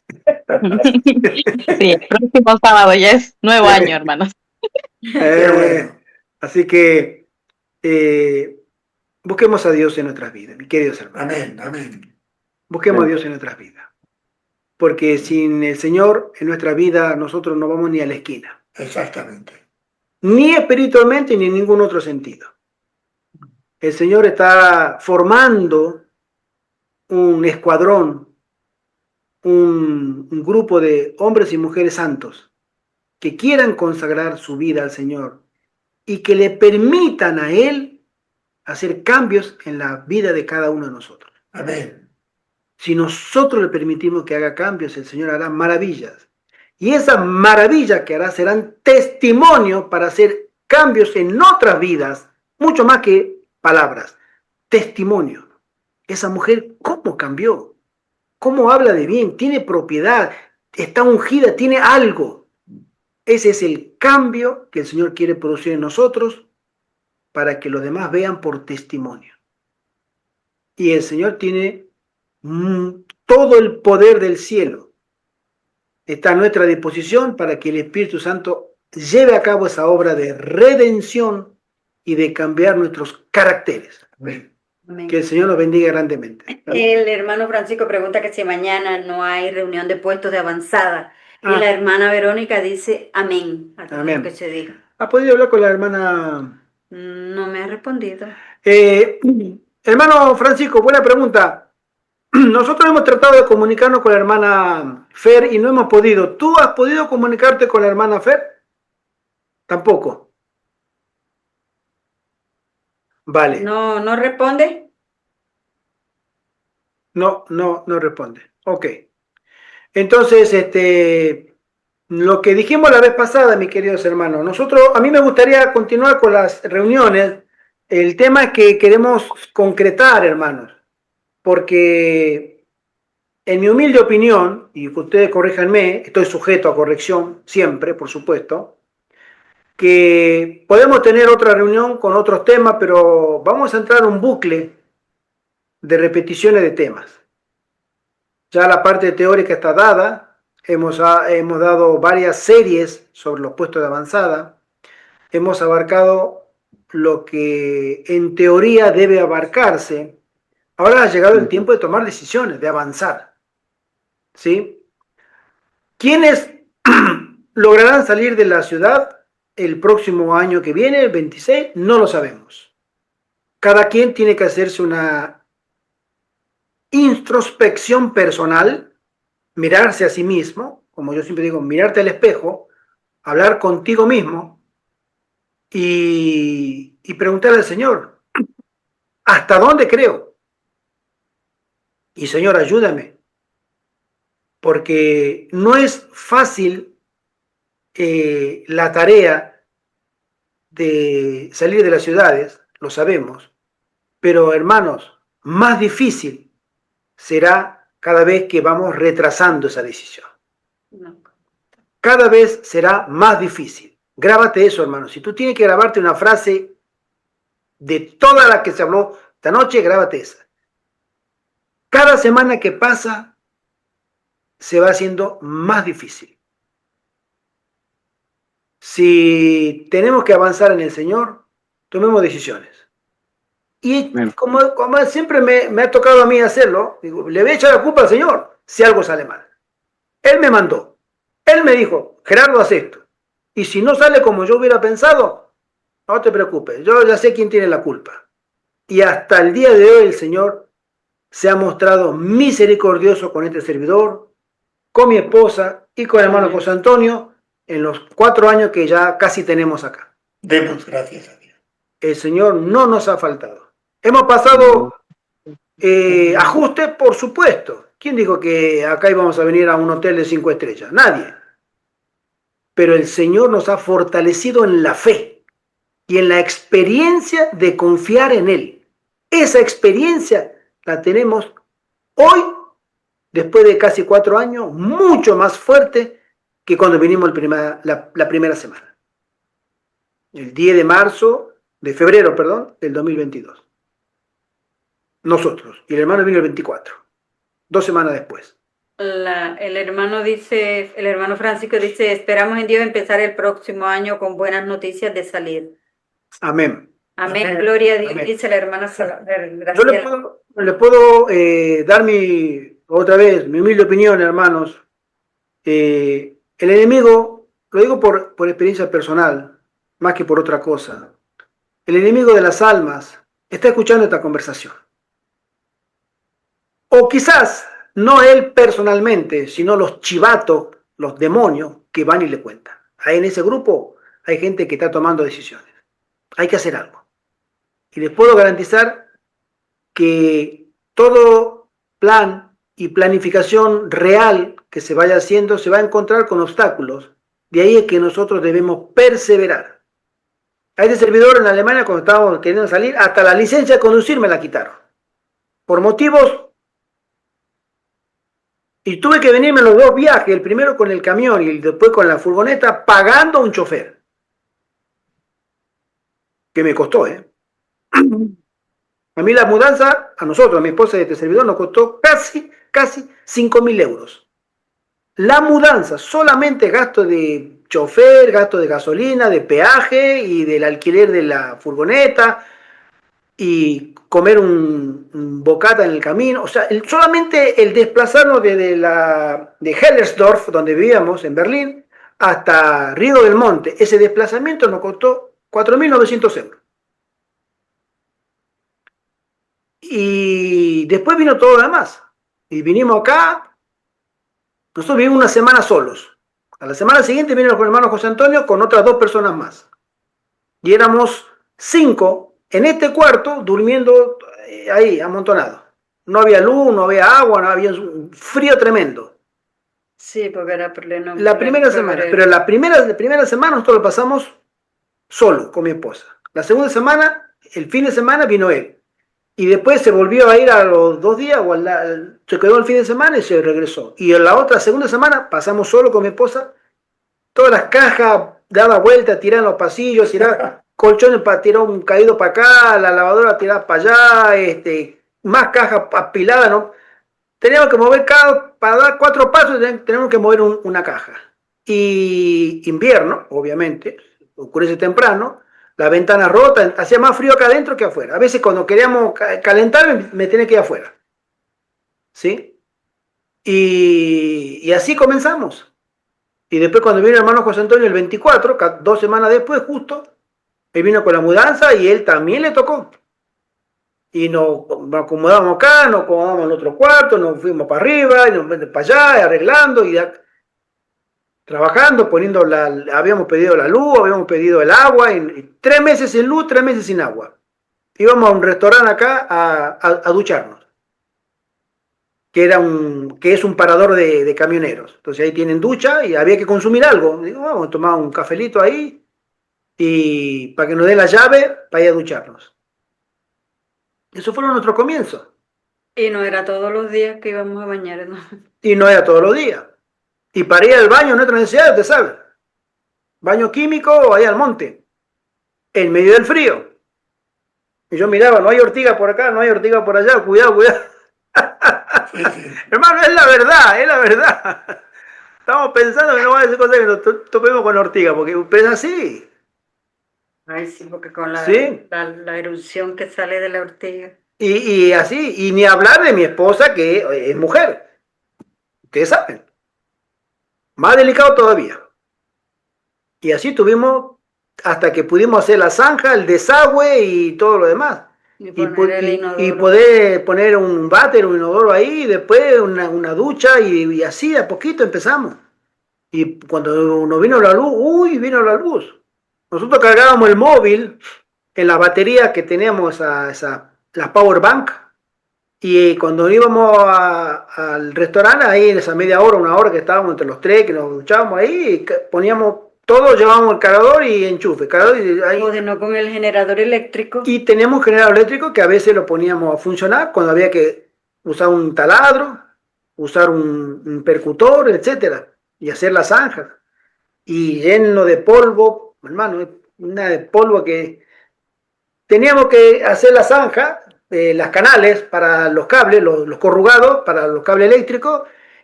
Sí, el próximo sábado ya es nuevo año, hermanos. Qué bueno. Así que busquemos a Dios en nuestras vidas, mis queridos hermanos. Amén, amén. Busquemos a Dios en nuestras vidas. Porque sin el Señor en nuestra vida nosotros no vamos ni a la esquina. Exactamente. Ni espiritualmente ni en ningún otro sentido. El Señor está formando un escuadrón, un grupo de hombres y mujeres santos que quieran consagrar su vida al Señor y que le permitan a Él hacer cambios en la vida de cada uno de nosotros. Amén. Si nosotros le permitimos que haga cambios, el Señor hará maravillas. Y esas maravillas que hará serán testimonio para hacer cambios en otras vidas, mucho más que palabras. Testimonio. Esa mujer, ¿cómo cambió? ¿Cómo habla de bien? Tiene propiedad, está ungida, tiene algo. Ese es el cambio que el Señor quiere producir en nosotros para que los demás vean por testimonio. Y el Señor tiene todo el poder del cielo. Está a nuestra disposición para que el Espíritu Santo lleve a cabo esa obra de redención y de cambiar nuestros caracteres. Amén. Amén. Que el Señor nos bendiga grandemente. El hermano Francisco pregunta que si mañana no hay reunión de puestos de avanzada. Y Ah. la hermana Verónica dice amén a todo Amén. lo que se diga. ¿Ha podido hablar con la hermana? No me ha respondido. Hermano Francisco, buena pregunta. Nosotros hemos tratado de comunicarnos con la hermana Fer y no hemos podido. ¿Tú has podido comunicarte con la hermana Fer? Tampoco. Vale. No responde. No responde. Ok. Entonces, lo que dijimos la vez pasada, mis queridos hermanos, a mí me gustaría continuar con las reuniones. El tema que queremos concretar, hermanos, porque en mi humilde opinión, y que ustedes corríjanme, estoy sujeto a corrección siempre, por supuesto, que podemos tener otra reunión con otros temas, pero vamos a entrar en un bucle de repeticiones de temas. Ya la parte teórica está dada, hemos dado varias series sobre los puestos de avanzada, hemos abarcado lo que en teoría debe abarcarse. Ahora ha llegado el tiempo de tomar decisiones, de avanzar. ¿Sí? ¿Quiénes lograrán salir de la ciudad el próximo año que viene, el 26? No lo sabemos. Cada quien tiene que hacerse una introspección personal, mirarse a sí mismo, como yo siempre digo, mirarte al espejo, hablar contigo mismo y preguntarle al Señor, ¿hasta dónde creo? Y Señor, ayúdame, porque no es fácil la tarea de salir de las ciudades, lo sabemos, pero hermanos, más difícil será cada vez que vamos retrasando esa decisión. No. Cada vez será más difícil. Grábate eso, hermano. Si tú tienes que grabarte una frase de toda la que se habló esta noche, grábate esa. Cada semana que pasa se va haciendo más difícil. Si tenemos que avanzar en el Señor, tomemos decisiones. Y como siempre me ha tocado a mí hacerlo, digo, le voy a echar la culpa al Señor si algo sale mal. Él me mandó. Él me dijo, Gerardo, haz esto. Y si no sale como yo hubiera pensado, no te preocupes, yo ya sé quién tiene la culpa. Y hasta el día de hoy el Señor se ha mostrado misericordioso con este servidor, con mi esposa y con el hermano José Antonio en los 4 años que ya casi tenemos acá. Demos gracias a Dios. El Señor no nos ha faltado. Hemos pasado ajustes, por supuesto. ¿Quién dijo que acá íbamos a venir a un hotel de 5 estrellas? Nadie. Pero el Señor nos ha fortalecido en la fe y en la experiencia de confiar en Él. Esa experiencia la tenemos hoy, después de casi 4 años, mucho más fuerte que cuando vinimos la primera semana. El 10 de febrero, perdón, del 2022. Nosotros. Y el hermano vino el 24, 2 semanas después. El hermano Francisco dice, esperamos en Dios empezar el próximo año con buenas noticias de salir. Amén. Amén, Amén. gloria a Dios, Amén. dice la hermana Yo Graciela. le puedo dar otra vez mi humilde opinión, hermanos. El enemigo, lo digo por experiencia personal, más que por otra cosa. El enemigo de las almas está escuchando esta conversación. O quizás no él personalmente, sino los chivatos, los demonios que van y le cuentan. Ahí en ese grupo hay gente que está tomando decisiones. Hay que hacer algo. Y les puedo garantizar que todo plan y planificación real que se vaya haciendo se va a encontrar con obstáculos. De ahí es que nosotros debemos perseverar. A este servidor en Alemania, cuando estábamos queriendo salir, hasta la licencia de conducir me la quitaron. Por motivos. Y tuve que venirme los 2 viajes, el primero con el camión y después con la furgoneta, pagando a un chofer. Que me costó, ¿eh? A mí la mudanza, a nosotros, a mi esposa y a este servidor, nos costó casi 5.000 euros. La mudanza, solamente gasto de chofer, gasto de gasolina, de peaje y del alquiler de la furgoneta y comer un bocata en el camino. O sea, solamente el desplazarnos de Hellersdorf, donde vivíamos, en Berlín, hasta Río del Monte, ese desplazamiento nos costó 4.900 euros. Y después vino todo lo demás. Y vinimos acá, nosotros vivimos una semana solos. A la semana siguiente vino el hermano José Antonio con otras 2 personas más. Y éramos 5 en este cuarto durmiendo ahí, amontonados. No había luz, no había agua, no había un frío tremendo. Sí, porque era pleno. La primera semana, pero la primera semana nosotros lo pasamos solo con mi esposa. La segunda semana, el fin de semana vino él. Y después se volvió a ir a los 2 días, se quedó el fin de semana y se regresó. Y en la segunda semana pasamos solo con mi esposa, todas las cajas daba vuelta, tiraban los pasillos, tiraban colchones para tirar un caído para acá, la lavadora tirada para allá, más cajas apiladas, ¿no? Teníamos que mover para dar 4 pasos, tenemos que mover una caja. Y invierno, obviamente, oscurece temprano, la ventana rota, hacía más frío acá adentro que afuera. A veces cuando queríamos calentar me tenía que ir afuera. ¿Sí? Y así comenzamos. Y después cuando vino el hermano José Antonio el 24, 2 semanas después justo, él vino con la mudanza y él también le tocó. Y nos acomodamos acá, nos acomodamos en otro cuarto, nos fuimos para arriba, y nos fuimos para allá, arreglando y trabajando, habíamos pedido la luz, habíamos pedido el agua, y 3 meses sin luz, 3 meses sin agua. Íbamos a un restaurante acá a ducharnos, que es un parador de camioneros. Entonces ahí tienen ducha y había que consumir algo. Digo, vamos a tomar un cafelito ahí y para que nos dé la llave para ir a ducharnos. Eso fue nuestro comienzo. Y no era todos los días que íbamos a bañar, ¿no? Y no era todos los días. Y para ir al baño, nuestra necesidad, usted sabe. Baño químico, ahí al monte. En medio del frío. Y yo miraba, no hay ortiga por acá, no hay ortiga por allá, cuidado, cuidado. Sí. Hermano, es la verdad, es la verdad. Estamos pensando que no va a ser cosa que nos topemos con ortiga, porque es así. Ay, sí, porque con la Sí. la erupción que sale de la ortiga. Y así, y ni hablar de mi esposa que es mujer. Ustedes saben. Más delicado todavía. Y así tuvimos hasta que pudimos hacer la zanja, el desagüe y todo lo demás. y poder poner un váter, un inodoro ahí, y después una ducha y así de a poquito empezamos. Y cuando nos vino la luz, vino la luz. Nosotros cargábamos el móvil en la batería que teníamos, las power bank, y cuando íbamos al restaurante, ahí en esa media hora, una hora que estábamos entre los tres, que nos duchábamos ahí, poníamos todo, llevábamos el cargador y enchufe. O no con el generador eléctrico. Y teníamos un generador eléctrico que a veces lo poníamos a funcionar cuando había que usar un taladro, usar un percutor, etcétera, y hacer las zanjas. Y lleno de polvo, hermano, una de polvo que teníamos que hacer la zanja, las canales para los cables, los corrugados para los cables eléctricos,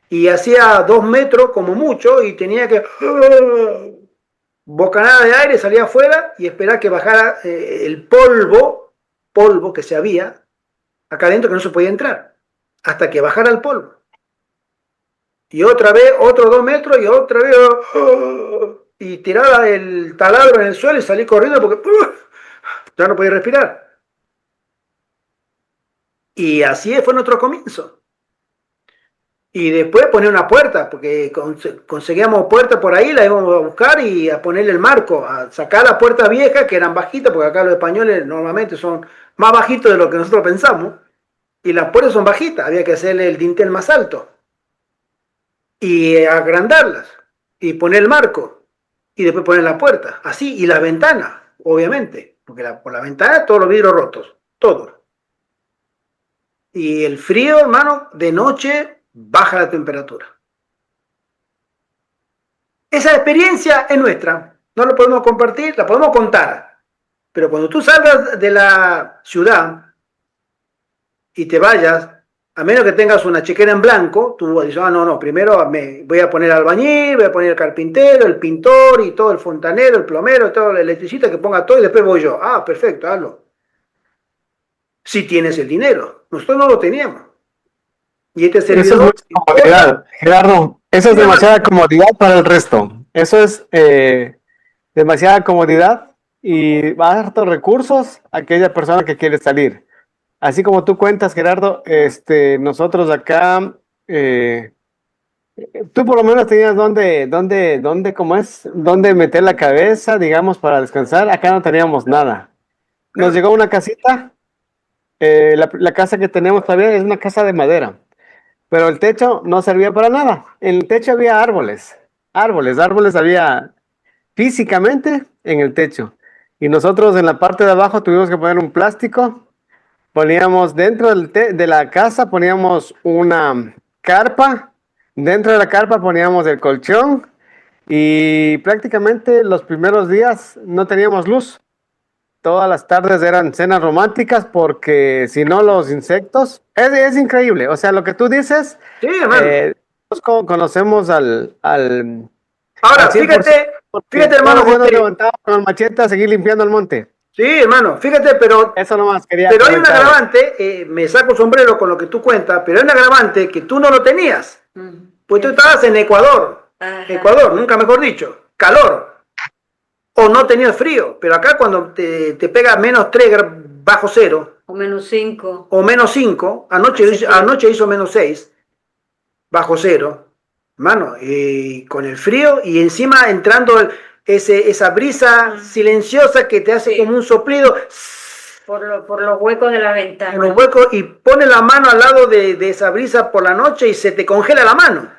y hacía 2 metros como mucho, y tenía que bocanada de aire, salía afuera y esperar que bajara el polvo que se había acá adentro, que no se podía entrar, hasta que bajara el polvo. Y otra vez, otros 2 metros, y otra vez, y tiraba el taladro en el suelo y salí corriendo porque ya no podía respirar. Y así fue nuestro comienzo. Y después poner una puerta, porque conseguíamos puerta por ahí, la íbamos a buscar y a ponerle el marco, a sacar la puerta vieja, que eran bajitas, porque acá los españoles normalmente son más bajitos de lo que nosotros pensamos, y las puertas son bajitas, había que hacerle el dintel más alto, y agrandarlas, y poner el marco, y después poner la puerta, así, y las ventanas, obviamente, porque por la ventana todos los vidrios rotos, todos. Y el frío, hermano, de noche baja la temperatura. Esa experiencia es nuestra, no la podemos compartir, la podemos contar, pero cuando tú salgas de la ciudad y te vayas, a menos que tengas una chequera en blanco, tú dices, no, primero me voy a poner albañil, voy a poner el carpintero, el pintor y todo, el fontanero, el plomero, todo el electricista, que ponga todo y después voy yo. Ah, perfecto, hazlo. Si tienes el dinero, nosotros no lo teníamos. Y este servidor, eso es mucha comodidad, Gerardo. Eso es demasiada comodidad para el resto. Eso es demasiada comodidad y va a dar hartos recursos a aquella persona que quiere salir. Así como tú cuentas, Gerardo, nosotros acá, tú por lo menos tenías dónde meter la cabeza, digamos, para descansar. Acá no teníamos nada. Nos llegó una casita. La casa que tenemos todavía es una casa de madera, pero el techo no servía para nada. En el techo había árboles había físicamente en el techo. Y nosotros en la parte de abajo tuvimos que poner un plástico. Poníamos dentro de la casa, poníamos una carpa. Dentro de la carpa poníamos el colchón. Y prácticamente los primeros días no teníamos luz. Todas las tardes eran cenas románticas porque si no los insectos, es increíble. O sea, lo que tú dices, sí, hermano. Conocemos al Ahora, fíjate, hermano, bueno, levantado con el machete a seguir limpiando el monte. Sí, hermano, fíjate, pero eso nomás quería pero comentar. Hay un agravante, me saco sombrero con lo que tú cuentas, pero hay un agravante que tú no lo tenías. Pues tú estabas en Ecuador. Ajá. Ecuador, nunca mejor dicho, calor. O no tenías frío, pero acá cuando te pega -3 bajo cero. O -5. O -5, anoche hizo -6 bajo cero. Hermano, y con el frío y encima entrando esa brisa silenciosa que te hace como un soplido. Por los huecos de la ventana. Por los huecos, y pone la mano al lado de esa brisa por la noche y se te congela la mano.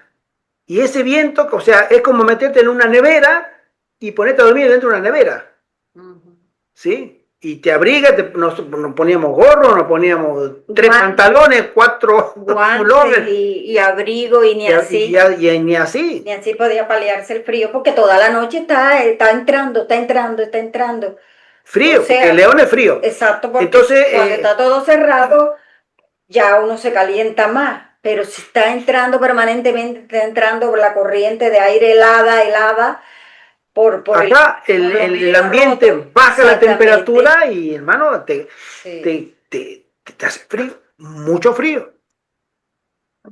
Y ese viento, o sea, es como meterte en una nevera y ponerte a dormir dentro de una nevera. ¿Sí? Y te abriga, nos poníamos gorro, nos poníamos 3 pantalones, 4 guantes y abrigo, y ni así. Ni así. Ni así podía paliarse el frío, porque toda la noche está entrando. Frío, o sea, porque León es frío. Exacto, porque entonces, cuando está todo cerrado, ya uno se calienta más. Pero si está entrando permanentemente, está entrando la corriente de aire helada, acá el ambiente roto, baja la temperatura y, hermano, te hace frío, mucho frío.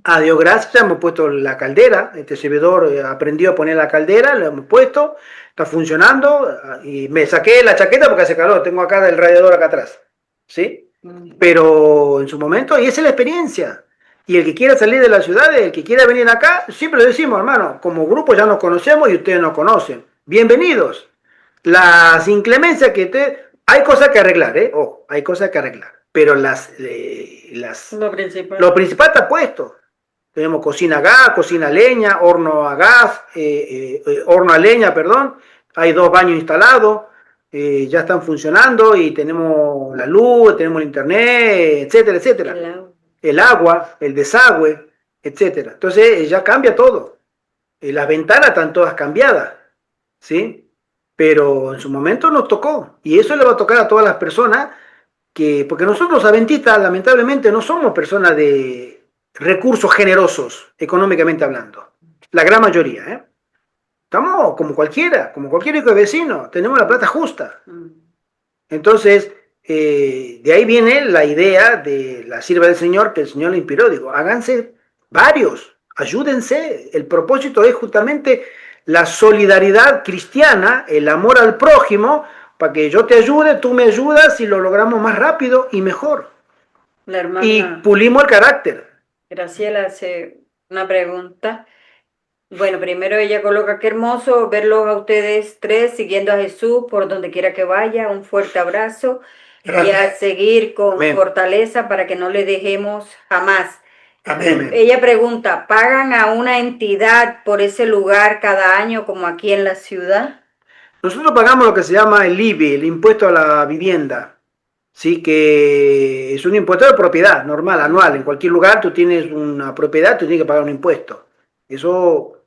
A Dios gracias, hemos puesto la caldera, este servidor aprendió a poner la caldera, lo hemos puesto, está funcionando, y me saqué la chaqueta porque hace calor, tengo acá el radiador acá atrás, ¿sí? Pero en su momento, y esa es la experiencia. Y el que quiera salir de la ciudad, el que quiera venir acá, siempre lo decimos, hermano, como grupo ya nos conocemos y ustedes nos conocen. Bienvenidos. Las inclemencias que hay cosas que arreglar, ¿eh? Ojo, hay cosas que arreglar. Pero lo principal está puesto. Tenemos cocina a gas, cocina a leña, horno a gas, horno a leña, perdón. Hay 2 baños instalados, ya están funcionando y tenemos la luz, tenemos el internet, etcétera, etcétera. El agua, el desagüe, etcétera. Entonces ya cambia todo. Las ventanas están todas cambiadas, ¿sí? Pero en su momento nos tocó. Y eso le va a tocar a todas las personas porque nosotros adventistas lamentablemente no somos personas de recursos generosos, económicamente hablando. La gran mayoría, ¿eh? Estamos como cualquier hijo de vecino, tenemos la plata justa. Entonces, de ahí viene la idea de la sierva del Señor, que el Señor le inspiró. Digo, háganse varios, ayúdense. El propósito es justamente la solidaridad cristiana, el amor al prójimo, para que yo te ayude, tú me ayudas y lo logramos más rápido y mejor. La hermana Y pulimos el carácter. Graciela hace una pregunta. Bueno, primero ella coloca: qué hermoso verlos a ustedes 3 siguiendo a Jesús por donde quiera que vaya. Un fuerte abrazo. Gracias. Y a seguir con Amén. fortaleza para que no le dejemos jamás. Amén. Ella pregunta: ¿pagan a una entidad por ese lugar cada año como aquí en la ciudad? Nosotros pagamos lo que se llama el IBI, el impuesto a la vivienda, ¿sí? Que es un impuesto de propiedad normal, anual. En cualquier lugar tú tienes una propiedad, tú tienes que pagar un impuesto. Eso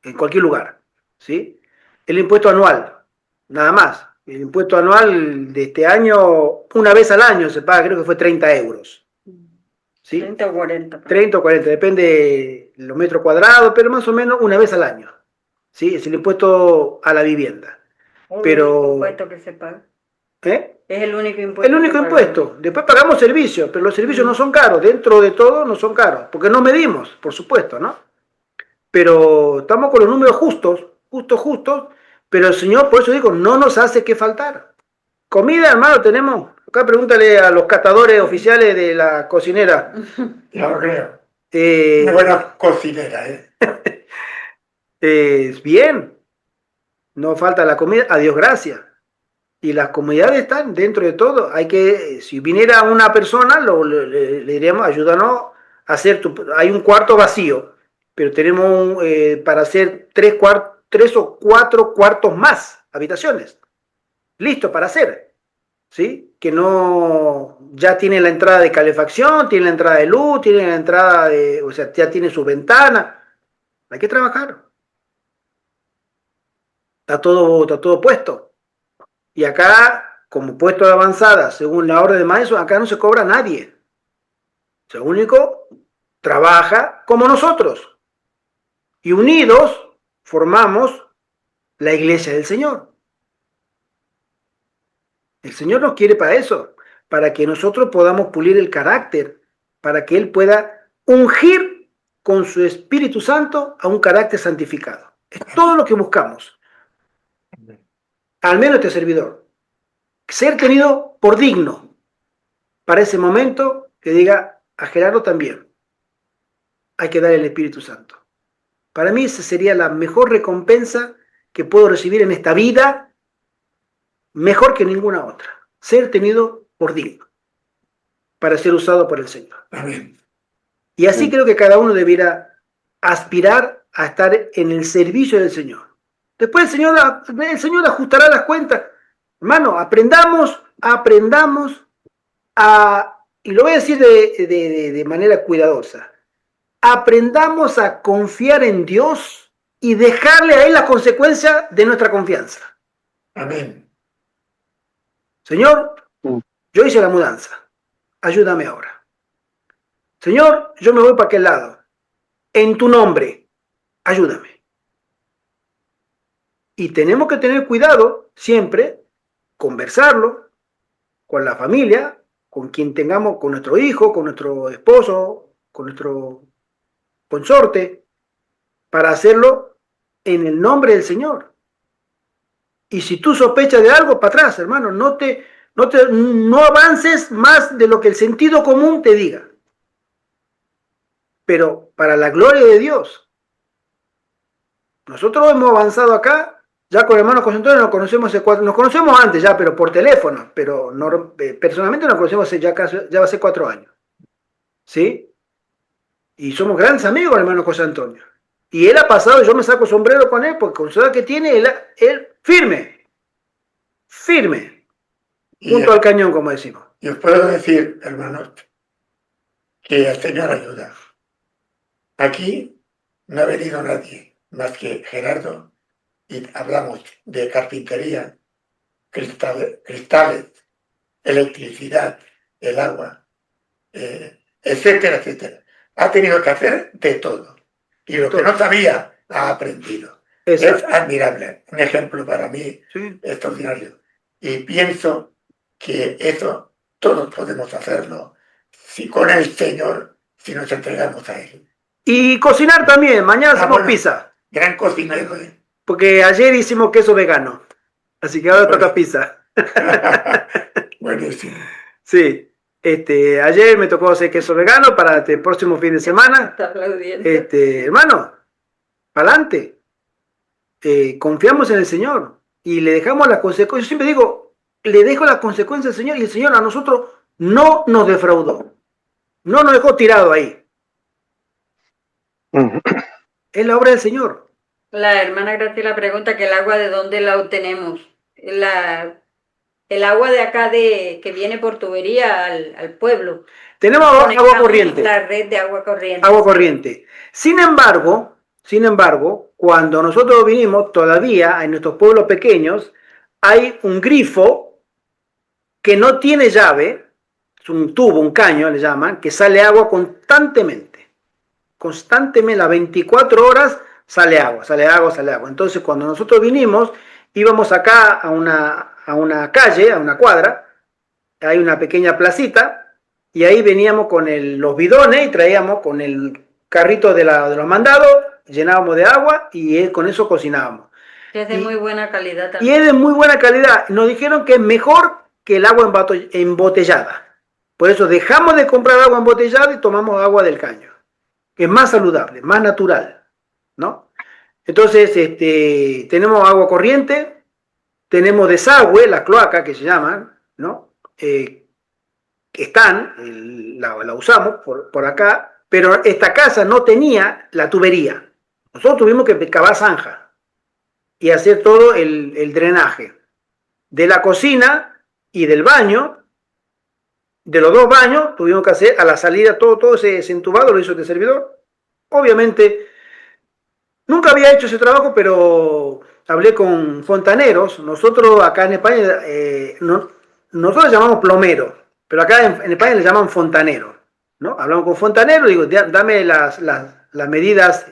en cualquier lugar, ¿sí? El impuesto anual, nada más. El impuesto anual de este año, una vez al año se paga, creo que fue 30 euros. ¿Sí? 30 o 40. 30 o 40, depende de los metros cuadrados, pero más o menos una vez al año. ¿Sí? Es el impuesto a la vivienda. Pero el único impuesto que se paga. ¿Eh? Es el único impuesto. El único impuesto. Después pagamos servicios, pero los servicios no son caros. Dentro de todo no son caros, porque no medimos, por supuesto, ¿no? Pero estamos con los números justos, pero el Señor, por eso digo, no nos hace que faltar. Comida, hermano, tenemos. Acá pregúntale a los catadores oficiales de la cocinera. Ya lo creo. Una buena cocinera, ¿eh? Bien. No falta la comida, a Dios gracias. Y las comodidades están dentro de todo. Hay que, si viniera una persona, le diríamos, ayúdanos a hacer hay un cuarto vacío, pero tenemos para hacer 3 o 4 cuartos más, habitaciones. Listo para hacer. ¿Sí? Que no, ya tiene la entrada de calefacción, tiene la entrada de luz, tiene la entrada de, o sea, ya tiene su ventana. Hay que trabajar. Está todo puesto. Y acá, como puesto de avanzada, según la orden de maestro, acá no se cobra a nadie. O sea, único trabaja como nosotros. Y unidos formamos la iglesia del Señor. El Señor nos quiere para eso, para que nosotros podamos pulir el carácter, para que Él pueda ungir con su Espíritu Santo a un carácter santificado. Es todo lo que buscamos. Al menos este servidor. Ser tenido por digno para ese momento que diga a Gerardo también. Hay que darle el Espíritu Santo. Para mí esa sería la mejor recompensa que puedo recibir en esta vida, mejor que ninguna otra. Ser tenido por digno para ser usado por el Señor. Amén. Y así creo que cada uno debiera aspirar a estar en el servicio del Señor. Después el Señor ajustará las cuentas. Hermano, aprendamos y lo voy a decir de manera cuidadosa, aprendamos a confiar en Dios y dejarle a Él la consecuencia de nuestra confianza. Amén. Señor, yo hice la mudanza, ayúdame ahora. Señor, yo me voy para aquel lado, en tu nombre, ayúdame. Y tenemos que tener cuidado siempre, conversarlo con la familia, con quien tengamos, con nuestro hijo, con nuestro esposo, con nuestro consorte, para hacerlo en el nombre del Señor. Y si tú sospechas de algo, para atrás, hermano, no te No avances más de lo que el sentido común te diga. Pero para la gloria de Dios. Nosotros hemos avanzado acá, ya con el hermano José Antonio nos conocemos nos conocemos antes ya, pero por teléfono, pero no, personalmente nos conocemos ya va a ser 4 años. ¿Sí? Y somos grandes amigos, hermano José Antonio. Y él ha pasado, yo me saco sombrero con él, porque con su edad que tiene, él firme, junto al cañón, como decimos. Y os puedo decir, hermanos, que el Señor ayuda. Aquí no ha venido nadie más que Gerardo y hablamos de carpintería, cristales, electricidad, el agua, etcétera, etcétera. Ha tenido que hacer de todo. Y lo que no sabía, ha aprendido. Exacto. Es admirable, un ejemplo para mí extraordinario. Y pienso que eso todos podemos hacerlo si con el Señor, si nos entregamos a Él. Y cocinar también, mañana hacemos pizza. Gran cocinero. Porque ayer hicimos queso vegano, así que ahora toca pizza. Buenísimo. Sí. Ayer me tocó hacer queso vegano para el próximo fin de semana. Hermano, pa'lante. Confiamos en el Señor y le dejamos las consecuencias. Yo siempre digo, le dejo las consecuencias al Señor y el Señor a nosotros no nos defraudó. No nos dejó tirado ahí. Es la obra del Señor. La hermana Graciela pregunta que el agua de dónde la obtenemos. El agua de acá que viene por tubería al pueblo. Tenemos agua corriente. La red de agua corriente. Agua corriente. Sin embargo, cuando nosotros vinimos, todavía en nuestros pueblos pequeños hay un grifo que no tiene llave, es un tubo, un caño le llaman, que sale agua constantemente. Constantemente, las 24 horas sale agua. Entonces, cuando nosotros vinimos, íbamos acá a una calle, a una cuadra, hay una pequeña placita, y ahí veníamos con los bidones y traíamos con el carrito de los mandados, llenábamos de agua y con eso cocinábamos. Es de muy buena calidad también. Y es de muy buena calidad. Nos dijeron que es mejor que el agua embotellada. Por eso dejamos de comprar agua embotellada y tomamos agua del caño. Es más saludable, más natural, ¿no? Entonces, tenemos agua corriente, tenemos desagüe, la cloaca que se llaman, ¿no? La usamos por acá, pero esta casa no tenía la tubería. Nosotros tuvimos que cavar zanja y hacer todo el drenaje de la cocina y del baño. De los 2 baños tuvimos que hacer a la salida todo ese entubado, lo hizo este servidor. Obviamente, nunca había hecho ese trabajo, pero hablé con fontaneros. Nosotros acá en España, nosotros llamamos plomero, pero acá en España le llaman fontanero, ¿no? Hablamos con fontanero, digo, dame las medidas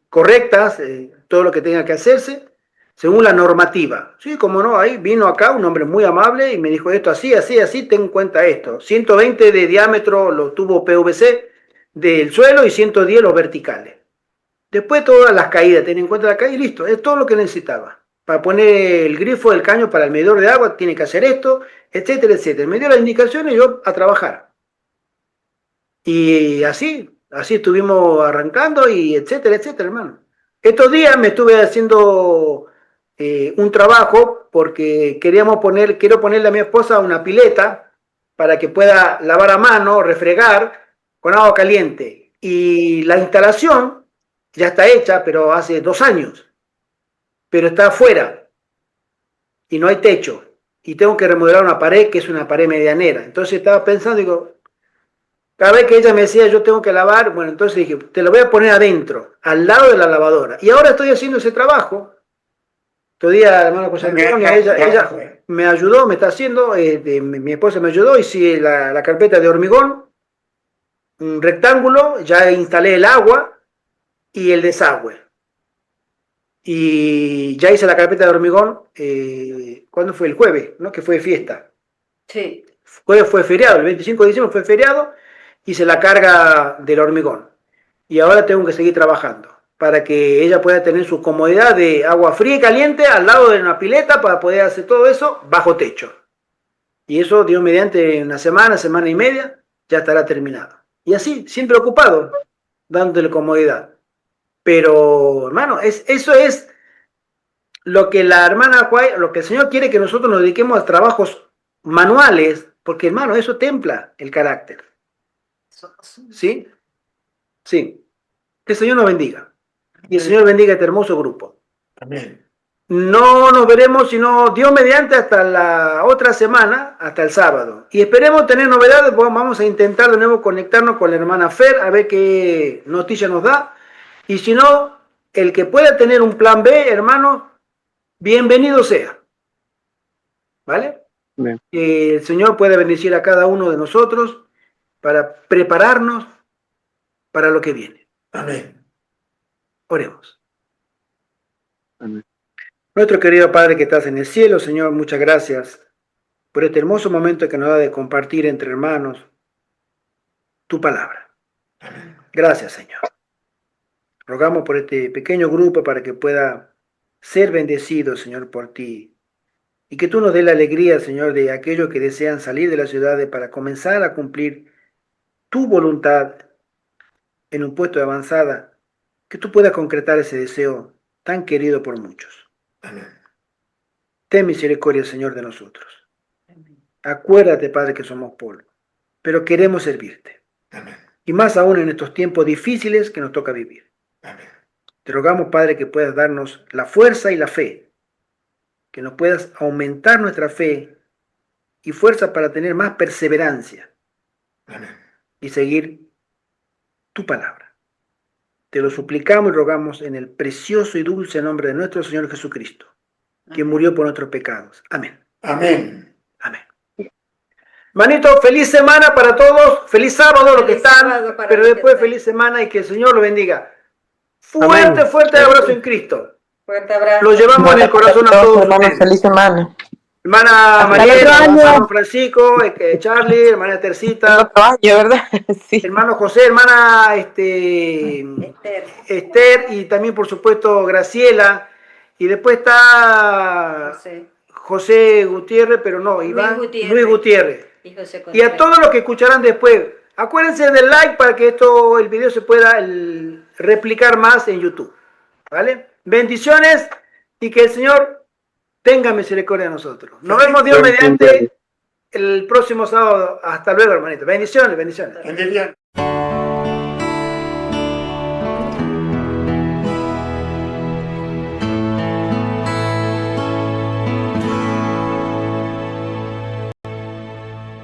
correctas, todo lo que tenga que hacerse, según la normativa. Sí, como no, ahí vino acá un hombre muy amable y me dijo esto así, ten en cuenta esto. 120 de diámetro los tubos PVC del suelo y 110 los verticales. Después todas las caídas, ten en cuenta la caída y listo, es todo lo que necesitaba. Para poner el grifo del caño para el medidor de agua tiene que hacer esto, etcétera, etcétera. Me dio las indicaciones y yo a trabajar. Y así estuvimos arrancando y etcétera, etcétera, hermano. Estos días me estuve haciendo un trabajo porque quiero ponerle a mi esposa una pileta para que pueda lavar a mano, refregar con agua caliente. Y la instalación ya está hecha, pero hace 2 años. Pero está afuera y no hay techo. Y tengo que remodelar una pared que es una pared medianera. Entonces estaba pensando, digo, cada vez que ella me decía yo tengo que lavar, bueno, entonces dije, te lo voy a poner adentro, al lado de la lavadora. Y ahora estoy haciendo ese trabajo. Todavía, hermano José Antonio, ella me ayudó, me está haciendo, mi esposa me ayudó, hice la carpeta de hormigón, un rectángulo, ya instalé el agua y el desagüe. Y ya hice la carpeta de hormigón, ¿cuándo fue? El jueves, ¿no? Que fue fiesta. Sí. Jueves fue feriado, el 25 de diciembre fue feriado, hice la carga del hormigón. Y ahora tengo que seguir trabajando para que ella pueda tener su comodidad de agua fría y caliente al lado de una pileta para poder hacer todo eso bajo techo. Y eso, Dios mediante, una semana, semana y media, ya estará terminado. Y así, siempre ocupado, dándole comodidad. Pero, hermano, eso es lo que la hermana Juárez, lo que el Señor quiere que nosotros nos dediquemos a trabajos manuales, porque, hermano, eso templa el carácter. ¿Sí? Sí. Que el Señor nos bendiga. Y el Señor bendiga este hermoso grupo. Amén. No nos veremos sino Dios mediante hasta la otra semana, hasta el sábado. Y esperemos tener novedades, pues vamos a intentar de nuevo conectarnos con la hermana Fer, a ver qué noticia nos da. Y si no, el que pueda tener un plan B, hermano, bienvenido sea. ¿Vale? Bien. Que el Señor pueda bendecir a cada uno de nosotros para prepararnos para lo que viene. Amén. Oremos. Amén. Nuestro querido Padre que estás en el cielo, Señor, muchas gracias por este hermoso momento que nos da de compartir entre hermanos tu palabra. Amén. Gracias, Señor. Rogamos por este pequeño grupo para que pueda ser bendecido, Señor, por ti. Y que tú nos des la alegría, Señor, de aquellos que desean salir de las ciudades para comenzar a cumplir tu voluntad en un puesto de avanzada, que tú puedas concretar ese deseo tan querido por muchos. Amén. Ten misericordia, Señor, de nosotros. Acuérdate, Padre, que somos polvo, pero queremos servirte. Amén. Y más aún en estos tiempos difíciles que nos toca vivir. Amén. Te rogamos, Padre, que puedas darnos la fuerza y la fe, que nos puedas aumentar nuestra fe y fuerza para tener más perseverancia Amén. y seguir tu palabra. Te lo suplicamos y rogamos en el precioso y dulce nombre de nuestro Señor Jesucristo, quien murió por nuestros pecados. Amén. Amén. Amén. Manito, feliz semana para todos, feliz sábado los que Feliz están, sábado para pero los que después están. feliz semana y que el Señor lo bendiga. Fuerte, Amén. fuerte abrazo en Cristo. Fuerte abrazo. Los llevamos en el corazón a todos hermanos, ustedes. feliz semana. Hermana Hasta María, el otro año. hermano Francisco, Charlie, hermana El Tercita, otro año, ¿verdad? Sí. hermano José, hermana Esther. Esther y también por supuesto Graciela. Y después está José. José Gutiérrez, pero no, Iván, Gutiérrez. Luis Gutiérrez. Y José Y a Contreras. todos los que escucharán después, acuérdense del like para que el video se pueda replicar más en YouTube. ¿Vale? Bendiciones y que el Señor tenga misericordia de nosotros. Nos vemos Dios mediante el próximo sábado. Hasta luego, hermanito. Bendiciones, bendiciones. Bendición.